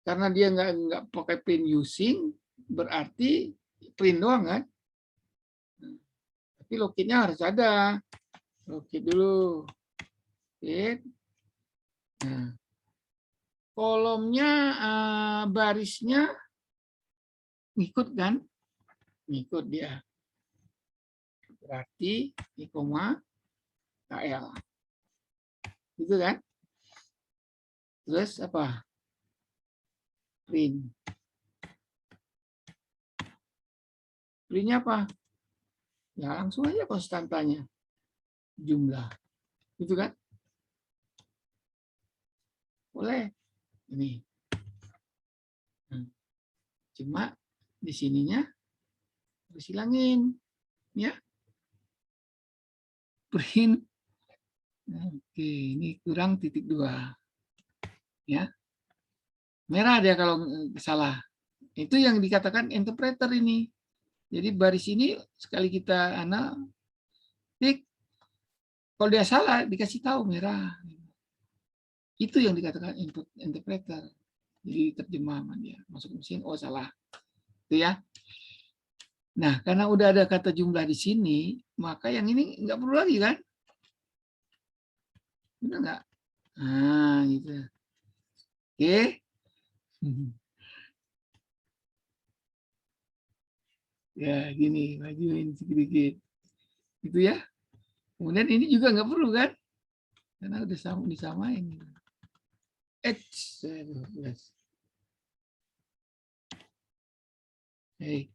Karena dia nggak pakai print using, berarti print doang kan. Tapi logitnya harus ada. Logit dulu. Logit. Nah, kolomnya barisnya ngikut kan? Ngikut dia. Berarti ini koma KL. Gitu kan? Terus apa? Print. Printnya apa? Ya langsung aja konstantanya. Jumlah. Gitu kan? Boleh. Ini. Cuma di sininya harus hilangin. Ya. Print. Oke, ini kurang titik 2. Ya. Merah dia kalau salah. Itu yang dikatakan interpreter ini. Jadi baris ini sekali kita tik, kalau dia salah dikasih tahu merah. Itu yang dikatakan input interpreter. Jadi terjemah dia masuk mesin, oh salah. Itu ya. Nah, karena udah ada kata jumlah di sini, maka yang ini nggak perlu lagi kan? Benar nggak? Nah, gitu. Oke. Ya, gini, majuin sedikit. Gitu ya. Kemudian ini juga nggak perlu kan? Karena udah disamain. Hey.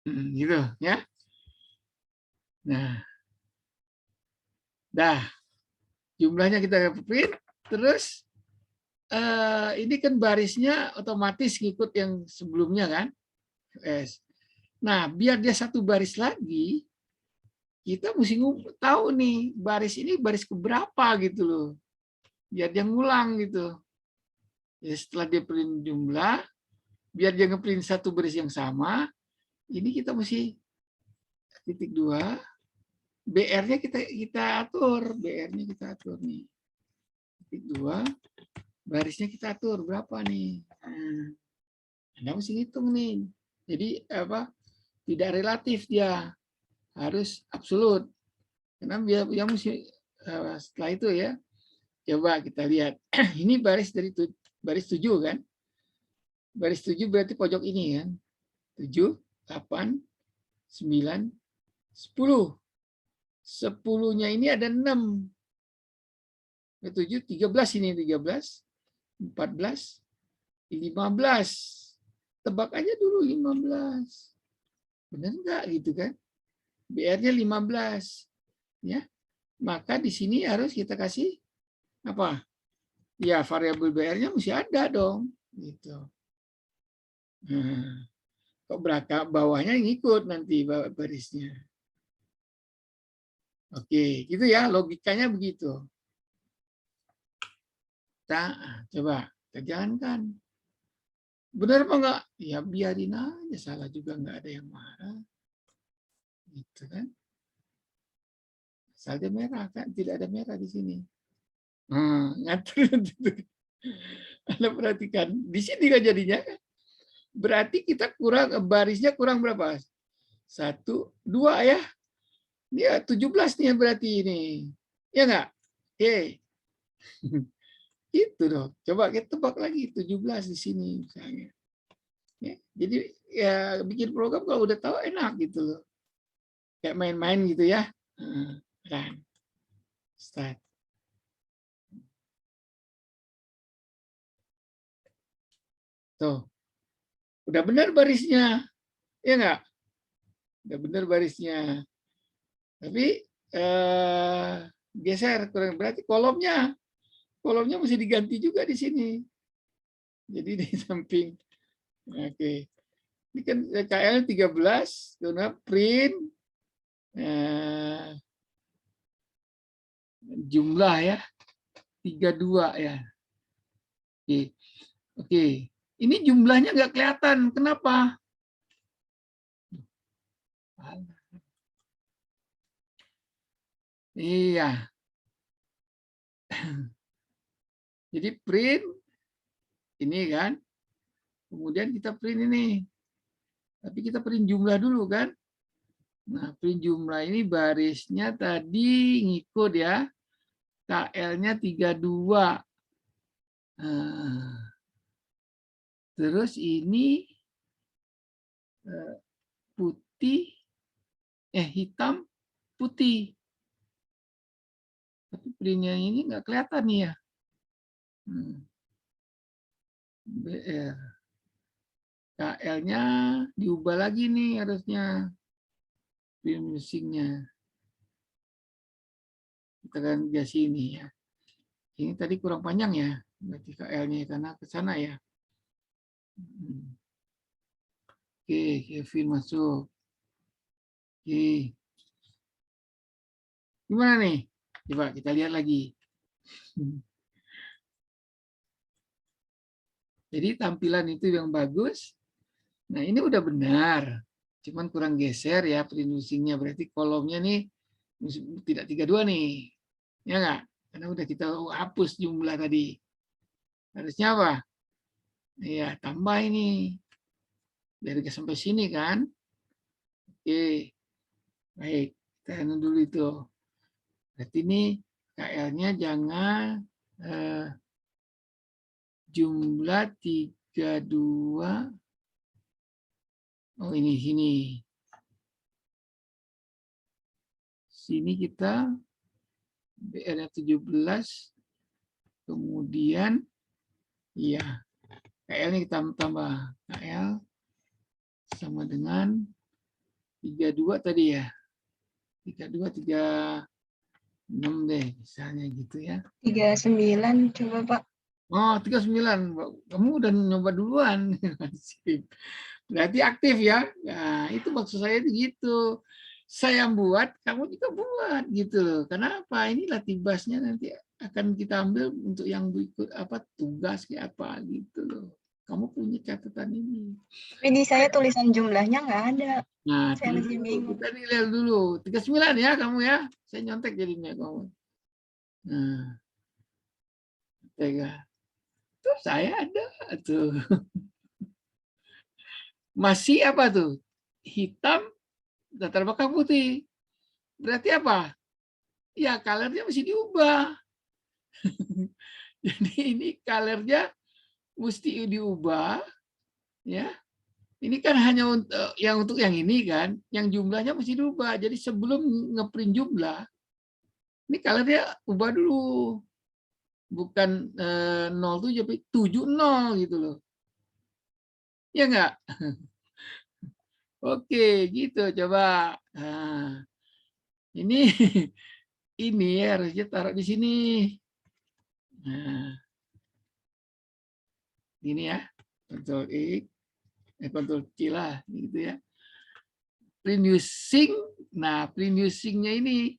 Gitu ya. Nah, dah jumlahnya kita print, terus ini kan barisnya otomatis ngikut yang sebelumnya kan. Nah, biar dia satu baris lagi, kita mesti tahu nih baris ini baris keberapa gitu loh. Biar dia ngulang gitu. Ya, setelah dia print jumlah, biar dia ngeprint satu baris yang sama, ini kita mesti titik 2, BR-nya kita atur, BR-nya kita atur nih. Titik 2, barisnya kita atur berapa nih. Nah, Anda mesti ngitung nih. Jadi apa? Tidak relatif dia, harus absolut. Karena dia mesti setelah itu ya. Coba kita lihat. Ini baris dari baris 7 kan? Baris 7 berarti pojok ini kan. 7, 8, 9, 10. 10-nya ini ada 6. 7, 13 ini 13, 14, 15. Tebak aja dulu 15. Benar enggak gitu kan? BR-nya 15. Ya. Maka di sini harus kita kasih apa? Ya, variabel BR-nya mesti ada dong, gitu. Nah, kok belakang bawahnya ngikut nanti barisnya. Oke, gitu ya, logikanya begitu. Kita coba kita jalankan. Benar apa enggak? Ya biarin aja, salah juga enggak ada yang marah. Gitu kan? Saldo merah kan, tidak ada merah di sini. Ngatur. Anda perhatikan, di sini kan jadinya. Berarti kita kurang barisnya kurang berapa? 1, 2 ya. Dia 17 nih berarti ini. Ya enggak? Oke. Itu dong. Coba kita tebak lagi 17 di sini misalnya. Ya, jadi ya bikin program kalau udah tahu enak gitu loh. Kayak main-main gitu ya. Run. Start. Tuh. Udah benar barisnya. Ya enggak? Udah benar barisnya. Tapi geser kurang, berarti kolomnya mesti diganti juga di sini. Jadi di samping. Oke. Ini kan KL 13, karena print jumlah ya 32 ya. Oke. Oke, ini jumlahnya nggak kelihatan. Kenapa? Iya. Jadi print ini kan, kemudian kita print ini. Tapi kita print jumlah dulu kan. Nah, print jumlah ini barisnya tadi ngikut ya. KL-nya 32. Nah, terus ini putih, hitam, putih. Tapi printnya ini nggak kelihatan nih ya. BR. KL-nya diubah lagi nih harusnya. Print musiknya. Kita kan ke sini ya. Ini tadi kurang panjang ya. Berarti KL-nya karena ke sana ya. Oke, Kevin masuk. Oke. Gimana nih? Coba kita lihat lagi. Jadi tampilan itu yang bagus. Nah, ini udah benar. Cuman kurang geser ya print-usingnya. Berarti kolomnya nih tidak 32 nih. Ya enggak? Karena udah kita hapus jumlah tadi. Harusnya apa? Ya, tambah ini. Dari sampai sini kan. Oke. Baik. Kita dulu itu. Berarti ini KL-nya jangan jumlah 32. Oh, ini sini. Sini kita BR-nya 17. Kemudian iya. KL-nya kita tambah. KL sama dengan 32 tadi ya. 32, 36 deh. Misalnya gitu ya. 39 coba Pak. Oh, 39. Kamu udah nyoba duluan. Berarti aktif ya. Nah, itu maksud saya gitu. Saya buat, kamu juga buat gitu loh. Kenapa? Ini latibasnya nanti akan kita ambil untuk yang berikut apa tugas kayak apa gitu loh. Kamu punya catatan ini. Tapi di saya tulisan jumlahnya nggak ada. Nah, Saya masih bingung. kita nilai dulu. 39 ya kamu ya. Saya nyontek jadinya kamu. Nah, tega. Tuh saya ada tuh. Masih apa tuh? Hitam, latar belakang putih. Berarti apa? Ya, color-nya mesti diubah. Jadi ini color-nya mesti diubah. Ya, ini kan hanya untuk yang ini kan, yang jumlahnya mesti diubah. Jadi sebelum ngeprint jumlah, ini color-nya ubah dulu. Bukan 07 tapi 70 gitu loh. Ya enggak? Oke, gitu coba. Nah, ini ini harusnya taruh di sini. Nah, ini ya, Ctrl X, Ctrl C lah, gitu ya. Print using, nah print usingnya ini,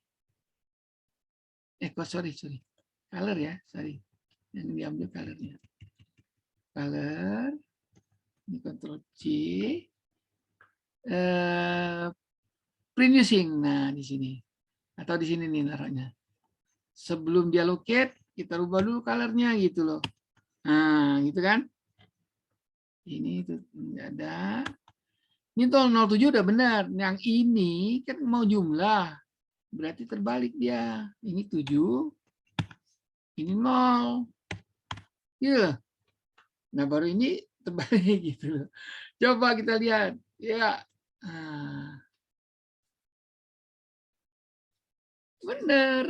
sorry, color ya, sorry, yang diambil colornya. Color, ini Ctrl C, print using, nah di sini, atau di sini nih naruhnya. Sebelum dia locate, kita rubah dulu colornya gitu loh. Nah, gitu kan? Ini itu enggak ada. Ini 07 udah benar. Yang ini kan mau jumlah. Berarti terbalik dia. Ini 7, ini 0. Gitu loh. Nah, baru ini terbalik gitu loh. Coba kita lihat. Ya. Nah. Benar.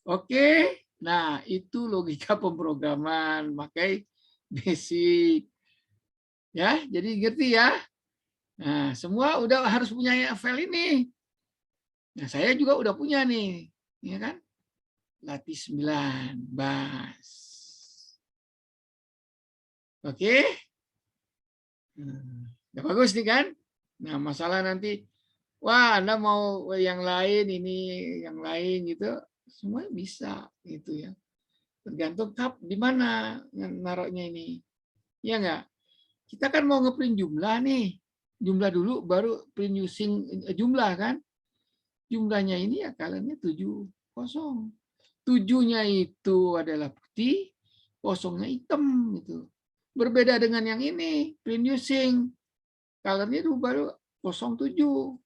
Oke. Nah, itu logika pemrograman. Pakai basic. Ya, jadi ngerti ya. Nah, semua udah harus punya file ini. Nah, saya juga udah punya nih. Ya kan? Latih 9, bas. Oke? Udah bagus nih kan? Nah, masalah nanti, wah Anda mau yang lain, ini yang lain gitu, semua bisa gitu ya. Tergantung di mana naruhnya ini. Ya enggak? Kita kan mau ngeprint jumlah nih. Jumlah dulu baru print using jumlah kan. Jumlahnya ini ya kaliannya 7, kosong. 7-nya itu adalah putih, kosongnya hitam gitu. Berbeda dengan yang ini, print using. Colornya dulu baru 07.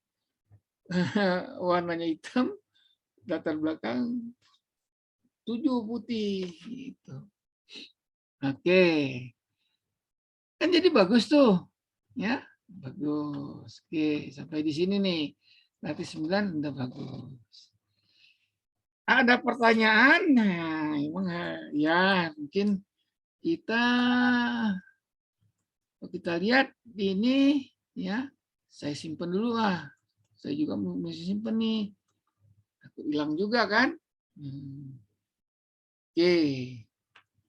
Warnanya hitam, latar belakang 7 putih gitu. Oke. Kan jadi bagus tuh. Ya, bagus. Oke, sampai di sini nih. Berarti 9 udah bagus. Ada pertanyaan? Nah, emang ya mungkin kita lihat ini ya. Saya simpan dulu lah. Saya juga mesti simpan nih. Aku hilang juga kan? Oke.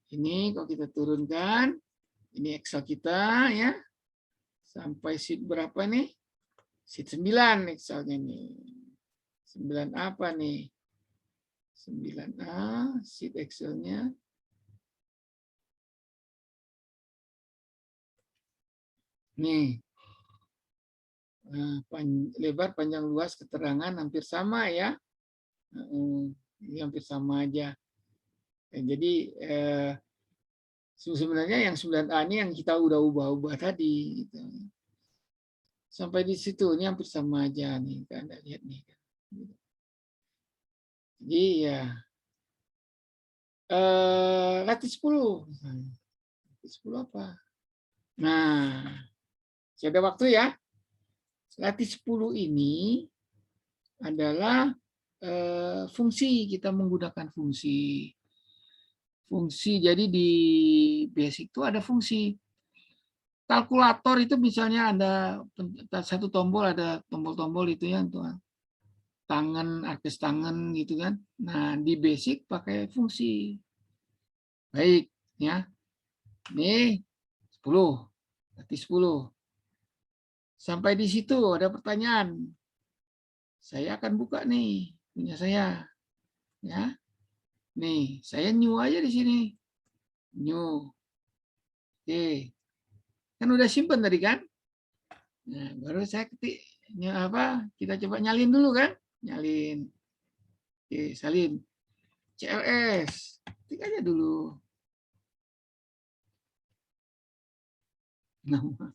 Ini kalau kita turunkan, ini Excel kita ya. Sampai sheet berapa nih? Sheet 9 Excelnya nih. 9 apa nih? 9A, sheet Excelnya. Nih. Lebar, panjang, luas, keterangan hampir sama ya. Ini hampir sama aja. Jadi sebenarnya yang 9A ini yang kita udah ubah-ubah tadi. Gitu. Sampai di situ, ini hampir sama aja nih. Anda lihat nih. Jadi ya, latih 10. Latih 10 apa? Nah, masih ada waktu ya. Latih 10 ini adalah fungsi, kita menggunakan fungsi. Fungsi, jadi di basic itu ada fungsi. Kalkulator itu misalnya ada satu tombol, ada tombol-tombol itu ya, tangan, akses tangan gitu kan. Nah, di basic pakai fungsi. Baik, ya. Ini 10, berarti 10. Sampai di situ ada pertanyaan. Saya akan buka nih, punya saya. Ya. Nih, saya new aja di sini. New. Oke. Kan udah simpen tadi kan? Nah, baru saya ketik apa? Kita coba nyalin dulu kan? Nyalin. Oke, salin. CLS. Ketik aja dulu. Nama.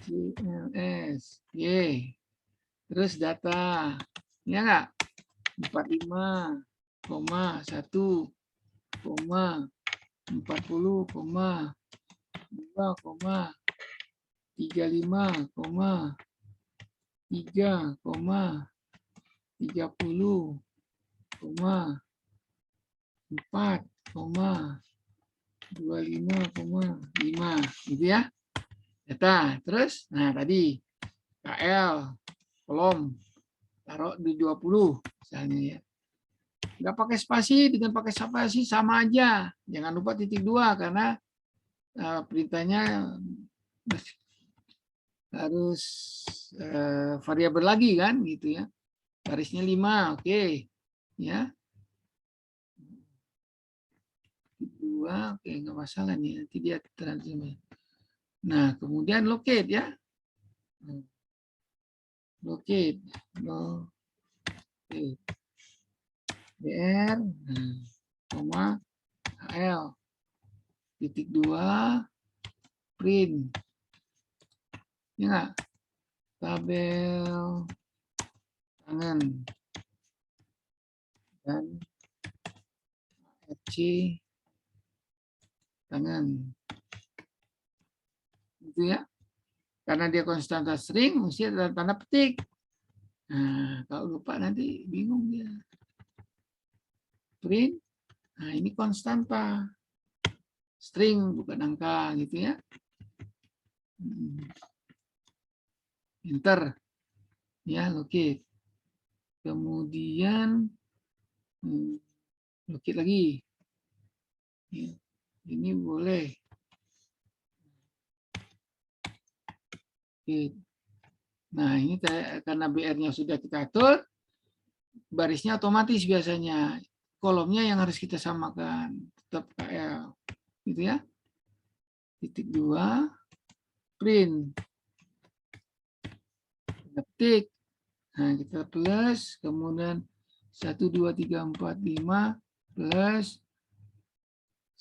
CLS. Oke. Terus data. Ya enggak? 45,1, 40, 2, 35, 3, 30, 4, 25,5 gitu ya. Data. Terus nah tadi KL kolom taruh di 20 misalnya ya. Nggak pakai spasi, dengan pakai spasi sama aja. Jangan lupa titik 2 karena perintahnya harus variabel lagi kan gitu ya. Garisnya 5, oke. Ya. 2, oke, nggak masalah nih, nanti dia transfer. Nah, kemudian locate ya. Locate. Locate. BR, koma, HL. Titik 2, print. Ya nggak? Tabel tangan. Dan RC tangan. Gitu ya. Karena dia konstanta string, mesti ada tanda petik. Nah, kalau lupa nanti bingung dia. Print, nah ini konstanta. String, bukan angka gitu ya. Enter. Ya, locate. Kemudian locate lagi. Ya, ini boleh. Oke. Nah, ini karena BR-nya sudah kita atur, barisnya otomatis biasanya. Kolomnya yang harus kita samakan. Tetap KL. Gitu ya. Titik 2. Print. Ketik. Nah, kita plus. Kemudian 1, 2, 3, 4, 5. Plus.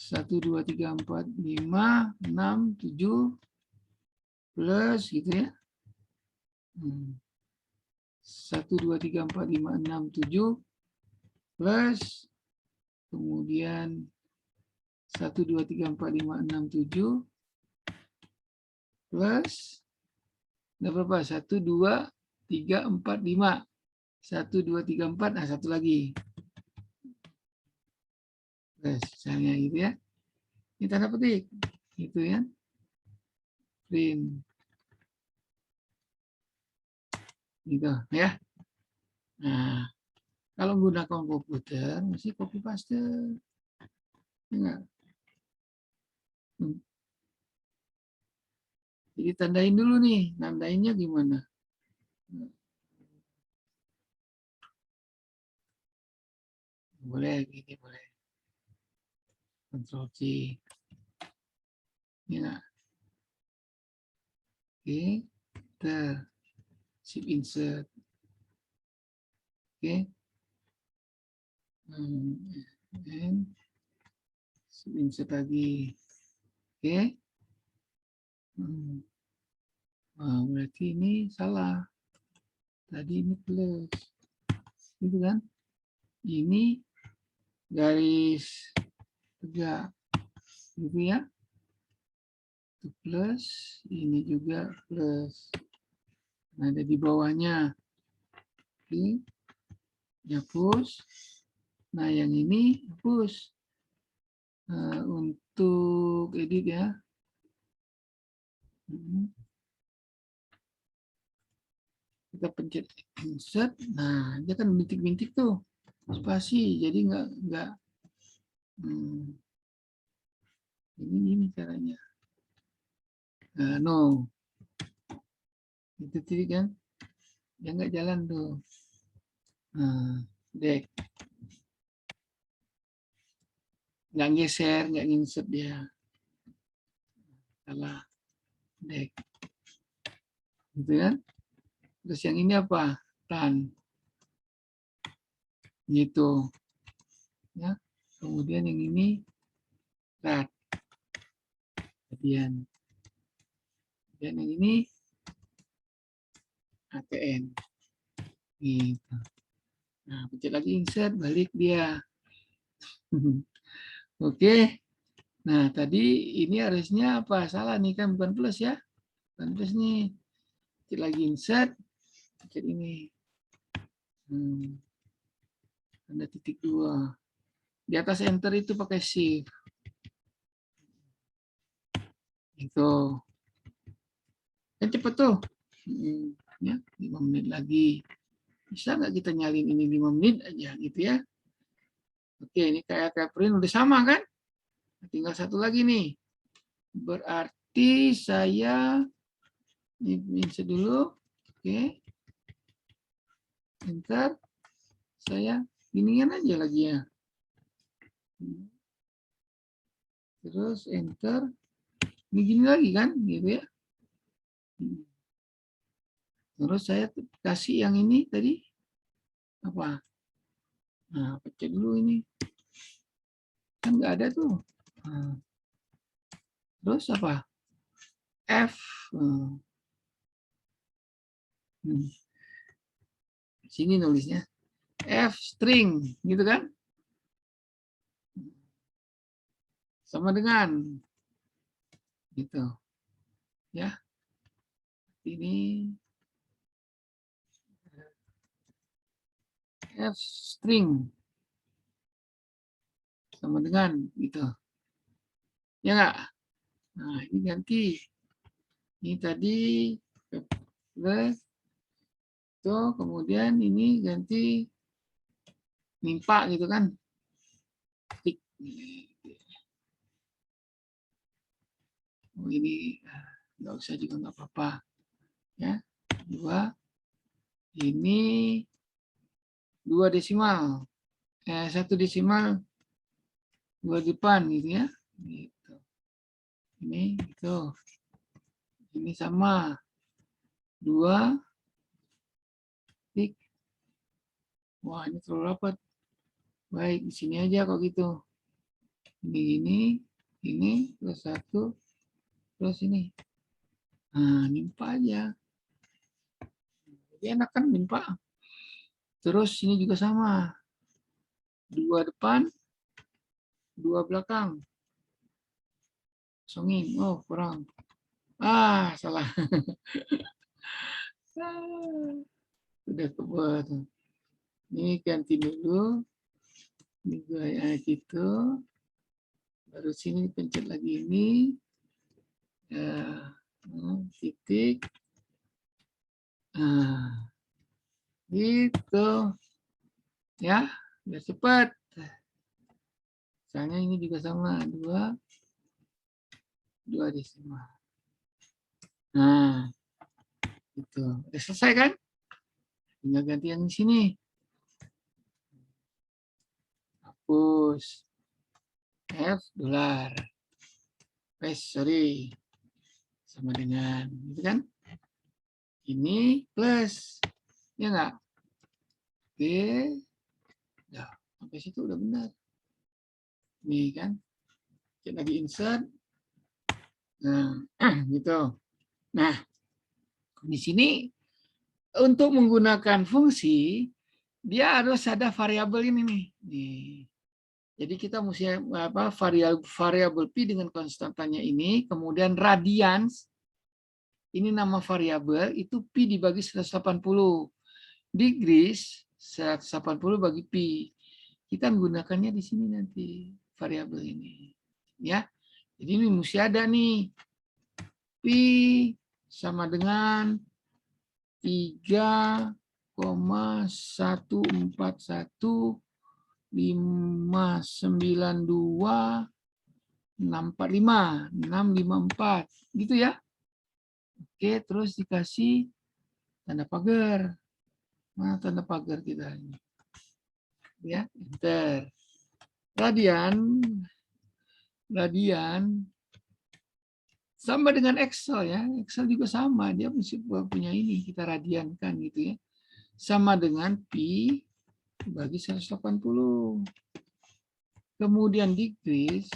1, 2, 3, 4, 5. 6, 7. Plus. Gitu ya. 1, 2, 3, 4, 5, 6, 7. Plus. Kemudian 1, 2, 3, 4, 5, 6, 7. Plus. Ada berapa? 1, 2, 3, 4, 5. 1, 2, 3, 4. Nah, satu lagi. Plus. Misalnya gitu ya. Ini tanda petik. Gitu ya. Print. Gitu ya. Nah, kalau menggunakan komputer, mesti copy paste. Enggak. Jadi tandain dulu nih. Nandainnya gimana? Boleh, gini boleh. Ctrl C. Ya. Oke. Ter. Shift insert. Oke. Dan shift insert lagi. Oke. Nah, berarti ini salah. Tadi ini plus. Gitu kan? Ini garis tegak. Gitu ya. Itu plus. Ini juga plus. Nah, ada di bawahnya. Oke. Hapus. Nah, yang ini hapus. Untuk edit ya. Kita pencet insert. Nah, dia kan bintik-bintik tuh. Spasi. Jadi nggak ini gini caranya. Nah, no. Itu tadi kan. Dia nggak jalan tuh. Nah, dek. Nggak geser, nggak insert dia. Salah. Dek. Gitu kan. Terus yang ini apa? Tan. Gitu. Ya. Kemudian yang ini rat. Kemudian yang ini ATN. Gitu. Nah, pencet lagi insert, balik dia. Oke. Nah, tadi ini harusnya apa? Salah nih kan, bukan plus ya. Bukan plus nih. Pencet lagi insert, pencet ini. Ada titik 2. Di atas enter itu pakai shift. Itu. Kan cepet tuh. Ya, 5 menit lagi. Bisa nggak kita nyalin ini 5 menit aja gitu ya. Oke, ini kayak print udah sama kan? Tinggal satu lagi nih. Berarti saya insert dulu. Oke. Enter. Saya ginian aja lagi ya. Terus enter. Ini gini lagi kan, gitu ya. Terus saya kasih yang ini tadi apa? Nah, pencet dulu ini. Kan nggak ada tuh. Nah. Terus apa? F. Sini nulisnya. F string, gitu kan? Sama dengan gitu. Ya. Ini F string sama dengan gitu. Ya enggak? Nah, ini ganti. Ini tadi plus itu, kemudian ini ganti nimpa gitu kan. Tik. Oh, ini nggak usah juga nggak apa-apa. Ya, 2. Ini 2 desimal. 1 desimal 2 depan gitu ya. Gitu. Ini gitu. Ini sama 2 tik. Wah, ini terlalu rapat. Baik, di sini aja kok gitu. Ini plus 1 plus ini. Nah, nimpa aja. Jadi enak kan nimpa. Terus ini juga sama. 2 depan, 2 belakang. Kosongin. Oh, kurang. Ah, salah. Sudah kebuat. Ini ganti dulu. Ini gaya gitu. Baru sini pencet lagi ini. Ya, titik. Nah, gitu. Ya, biar cepat. Misalnya ini juga sama. 2 desimal. Nah, itu. Udah selesai kan? Tinggal ganti yang di sini. Hapus. F dolar. Sorry. Sama dengan, gitu kan? Ini plus. Ya enggak? Oke. Ya, sampai situ udah benar. Nih kan. Kita lagi insert. Nah, gitu. Nah, di sini untuk menggunakan fungsi, dia harus ada variabel ini nih. Jadi kita mesti variabel pi dengan konstantanya ini, kemudian radians, ini nama variabel, itu pi dibagi 180. Degrees 180 bagi pi. Kita menggunakannya di sini nanti variabel ini. Ya. Jadi ini mesti ada nih. Pi sama dengan 3,141592645 gitu ya. Oke, terus dikasih tanda pagar. Nah, tanda pagar kita ini. Ya, enter. Radian sama dengan Excel ya. Excel juga sama, dia mesti punya ini, kita radiankan gitu ya. Sama dengan pi bagi 180. Kemudian degrees.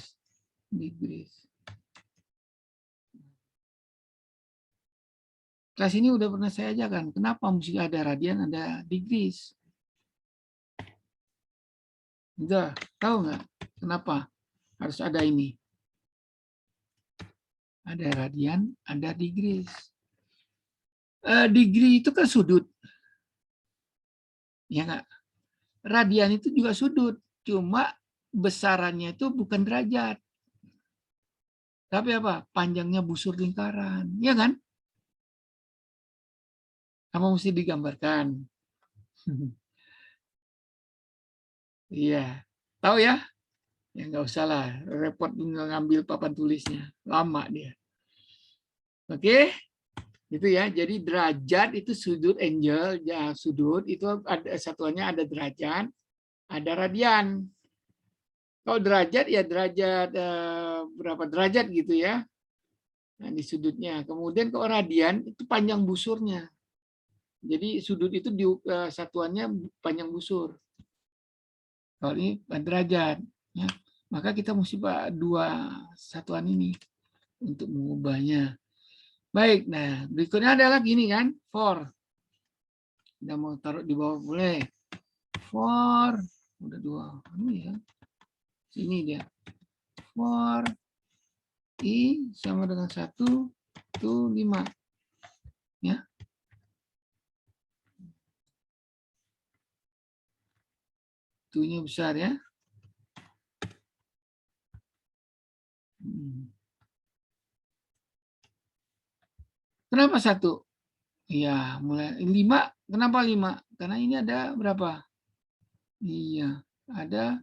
Kelas ini udah pernah saya ajarkan. Kenapa mesti ada radian, ada degrees? Udah, tahu nggak kenapa harus ada ini? Ada radian, ada degrees. Degree itu kan sudut. Ya nggak? Radian itu juga sudut. Cuma besarannya itu bukan derajat. Tapi apa? Panjangnya busur lingkaran. Ya kan? Apa mesti digambarkan? Iya. Tahu ya? Ya nggak usah lah. Repot ngambil papan tulisnya. Lama dia. Oke? Itu ya. Jadi derajat itu sudut angle. Ya, sudut itu ada satuannya, ada derajat, ada radian. Kalau derajat ya derajat berapa derajat gitu ya. Nah, di sudutnya. Kemudian kalau radian itu panjang busurnya. Jadi sudut itu di satuannya panjang busur. Kalau ini derajat, ya. Maka kita mesti dua satuan ini untuk mengubahnya. Baik, nah berikutnya adalah gini kan, for. Udah mau taruh di bawah boleh. For, udah dua. Ini ya, sini dia. For i sama dengan 1, itu 5. Ya. Itunya besar ya. Kenapa 1? Iya, mulai 5. Kenapa 5? Karena ini ada berapa? Iya, ada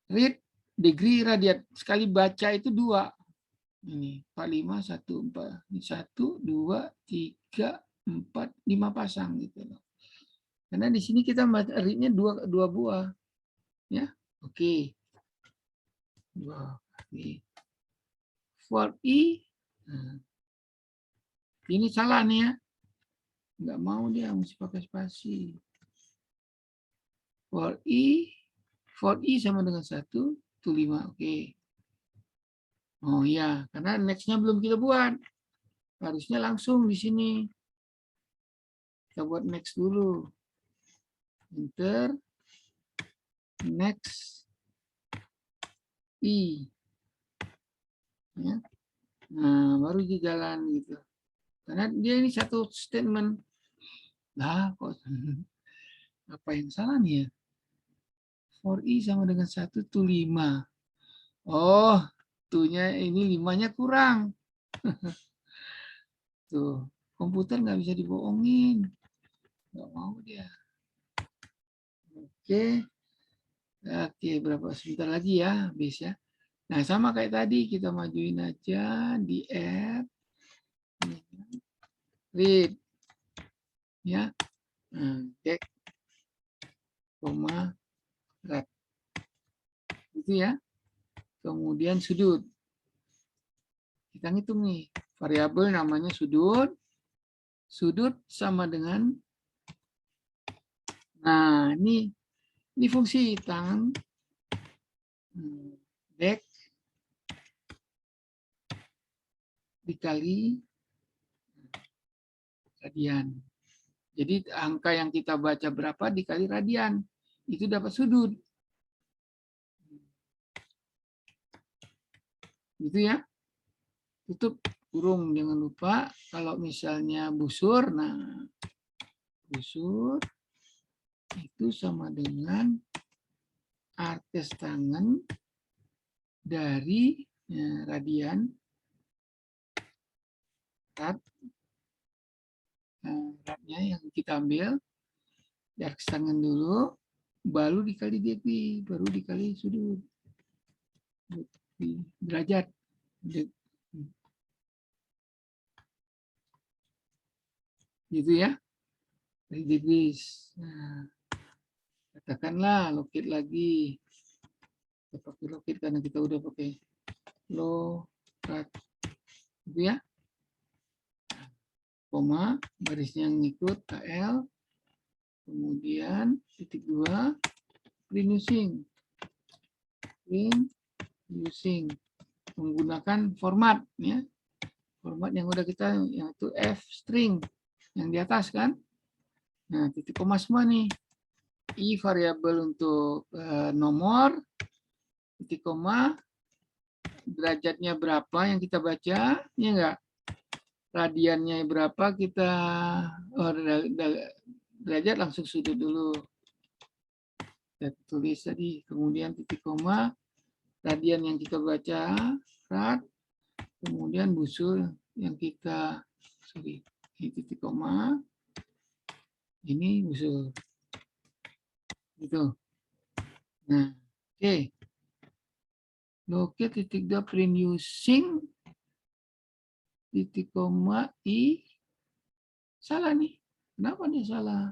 read, degree, radiat. Sekali baca itu 2. Ini 45, 1, 4. Ini 1, 2, 3, 4, 5 pasang gitu loh. Karena di sini kita read-nya dua buah. Ya, oke. Dua kali. For I, nah, ini salah nih ya. Nggak mau dia, mesti pakai spasi. For I sama dengan 1, itu 5. Oke. Oh ya, karena next-nya belum kita buat. Harusnya langsung di sini. Kita buat next dulu. Enter. Next. I. Ya. Nah, baru dia jalan gitu. Karena dia ini satu statement. Nah, kok apa yang salah nih ya? For I sama dengan 1 itu 5. Oh, tuhnya ini 5-nya kurang. Tuh, komputer nggak bisa dibohongin. Nggak mau dia. Oke. Oke, berapa sebentar lagi ya, habis ya. Nah, sama kayak tadi, kita majuin aja di add. Read. Ya. Nah, cek. Koma. Red. Itu ya. Kemudian sudut. Kita ngitung nih. Variabel namanya sudut. Sudut sama dengan, nah ini fungsi tangan. Back dikali radian. Jadi angka yang kita baca berapa dikali radian. Itu dapat sudut. Gitu ya. Tutup kurung, jangan lupa kalau misalnya busur, nah busur itu sama dengan artes tangan dari radian ratnya yang kita ambil dari tangan dulu, baru dikali DP, baru dikali sudut derajat. Gitu ya, dari degrees. Nah, katakanlah locate lagi. Kita pakai locate karena kita udah pakai locate. Gitu ya. Koma, barisnya yang ngikut KL. Kemudian titik 2, print using. Print using. Menggunakan format ya. Format yang udah kita, yaitu F string yang di atas kan. Nah, titik koma semua nih. I variabel untuk nomor, titik koma, derajatnya berapa yang kita baca, ya enggak? Radiannya berapa kita, derajat langsung sudut dulu. Kita tulis tadi, kemudian titik koma, radian yang kita baca, rad, kemudian busur yang kita, ini titik koma, ini busur. Gitu. Nah, oke. Locate titik 2 print using titik koma I. Salah nih. Kenapa nih salah?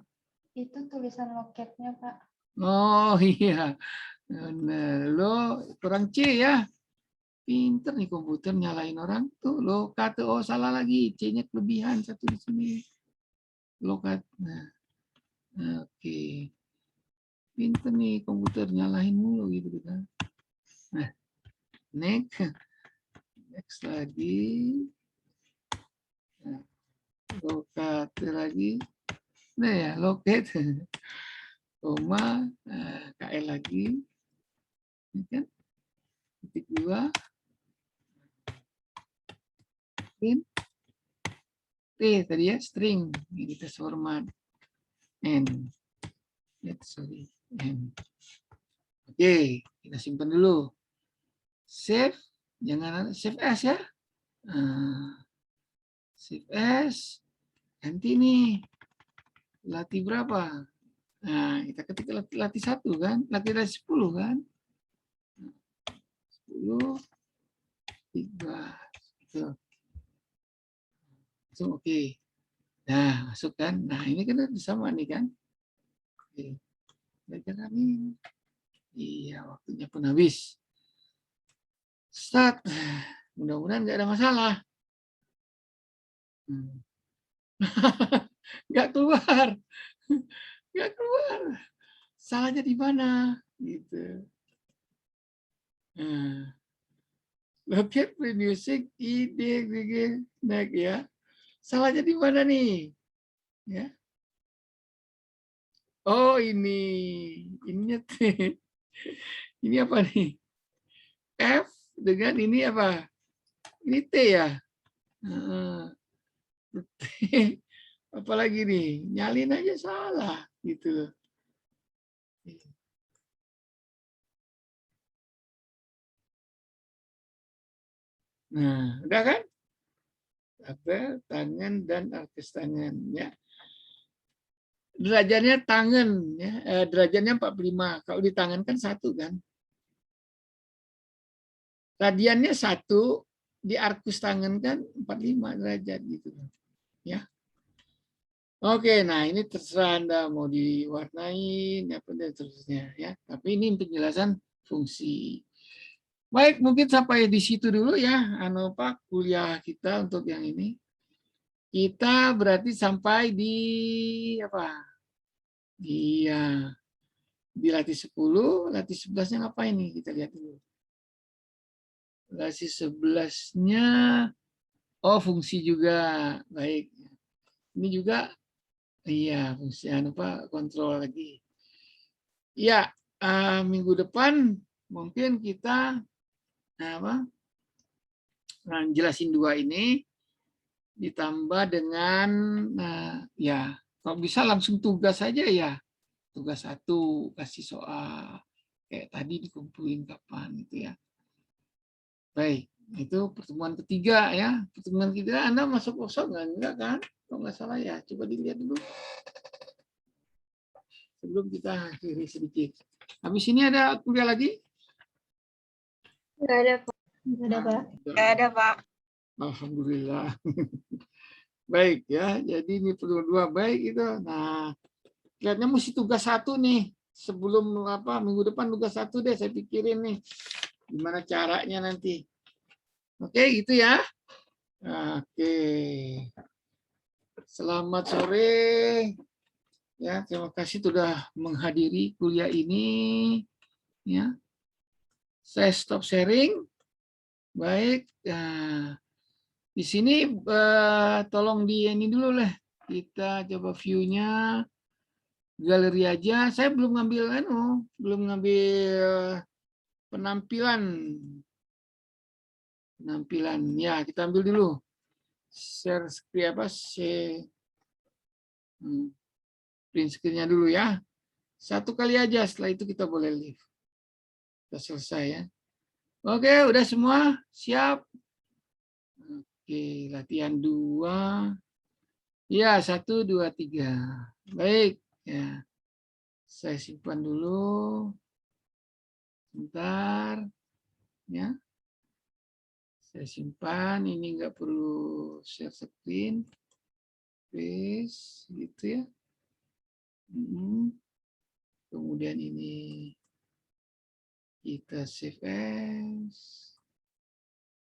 Itu tulisan loketnya, Pak. Oh iya. Nah, lo kurang C ya. Pinter nih komputer nyalain orang. Tuh lo kata, oh salah lagi. C-nya kelebihan satu di sini. Lokat. Nah, oke. Pinter nih komputer nyalain mulu gitu kan. Nah, next lagi. Nah, lokat lagi. Nah ya, locate. Koma, KL lagi. Ini kan. Titik 2. Print. T tadi ya, string. Ini kita format. N. Sorry. N. Oke, kita simpan dulu. Save. Jangan save as ya. Save as. Nanti nih. Latih berapa? Nah, kita ketik latih 1 kan. Latih 10 kan. 10. 3. Gitu. So, oke. Nah, masuk kan. Nah, ini kan sama nih kan. Oke. Belajar amin. Iya, waktunya pun habis. Start. Mudah-mudahan nggak ada masalah. Nggak keluar. Nggak keluar. Salahnya di mana? Gitu. Nah, locate producing ide next ya. Salahnya di mana nih? Ya. Oh ini T. Ini apa nih? F dengan ini apa? Ini T ya. T. Apalagi nih? Nyalin aja salah gitu. Nah, udah kan? Tabel, tangan, dan artis tangan. Ya. Derajatnya tangan. Ya. Derajatnya 45. Kalau di tangan kan 1 kan? Radiannya 1, di arkus tangan kan 45 derajat gitu. Ya. Oke, nah ini terserah Anda mau diwarnain apa dan seterusnya ya. Tapi ini penjelasan fungsi. Baik, mungkin sampai di situ dulu ya, Pak, kuliah kita untuk yang ini. Kita berarti sampai di apa? Di latih 10, latih 11-nya ngapain nih? Kita lihat dulu. Latih 11-nya fungsi juga. Baik. Ini juga iya, fungsi kontrol lagi. Ya, minggu depan mungkin kita jelasin 2 ini ditambah dengan ya kalau bisa langsung tugas saja ya. Tugas 1 kasih soal kayak tadi dikumpulin kapan gitu ya. Baik, itu pertemuan ketiga ya. Pertemuan ketiga Anda masuk workshop enggak kan? Kalau nggak salah ya, coba dilihat dulu. Sebelum kita akhiri sedikit. Habis ini ada kuliah lagi? Nggak ada, Pak. Nggak ada, Pak. Alhamdulillah. Baik ya, jadi ini perlu 2 baik itu. Nah, kelihatannya mesti tugas 1 nih. Sebelum minggu depan tugas 1 deh saya pikirin nih. Gimana caranya nanti. Oke, gitu ya. Oke. Selamat sore. Ya, terima kasih sudah menghadiri kuliah ini. Ya. Saya stop sharing. Baik. Nah, di sini tolong di ini dulu lah. Kita coba view-nya. Galeri aja. Saya belum ngambil penampilan. Ya, kita ambil dulu. Share screen print screen-nya dulu ya. 1 kali aja, setelah itu kita boleh leave. Kita selesai ya. Oke, udah semua? Siap? Oke, latihan 2. Ya, 1, 2, 3. Baik. Ya. Saya simpan dulu. Bentar. Ya. Saya simpan. Ini nggak perlu share screen. Please, gitu ya. Kemudian ini kita save as.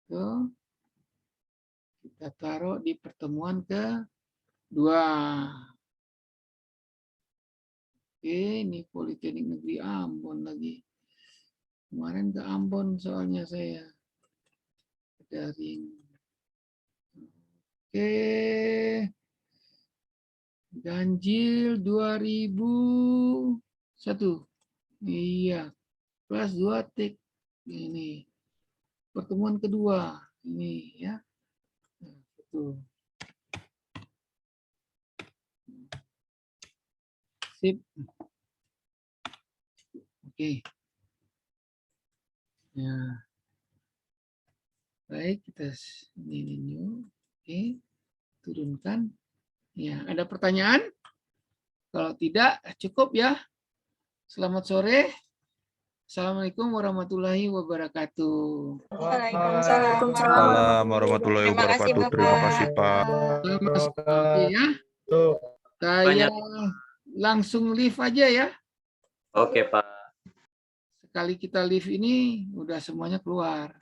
Tuh. Kita taruh di pertemuan kedua. Oke, ini Politeknik Negeri Ambon lagi. Kemarin ke Ambon soalnya saya. Daring. Oke. Ganjil 2001. Iya. Kelas 2 tik. Ini. Pertemuan kedua. Ini ya. Nah, betul. Sip. Oke. Ya. Baik, kita ini new. Oke. Turunkan. Ya, ada pertanyaan? Kalau tidak, cukup ya. Selamat sore. Assalamualaikum warahmatullahi wabarakatuh. Waalaikumsalam warahmatullahi wabarakatuh. Terima kasih, Pak. Oke ya. Saya langsung leave aja ya. Oke, Pak. Sekali kita leave ini udah semuanya keluar.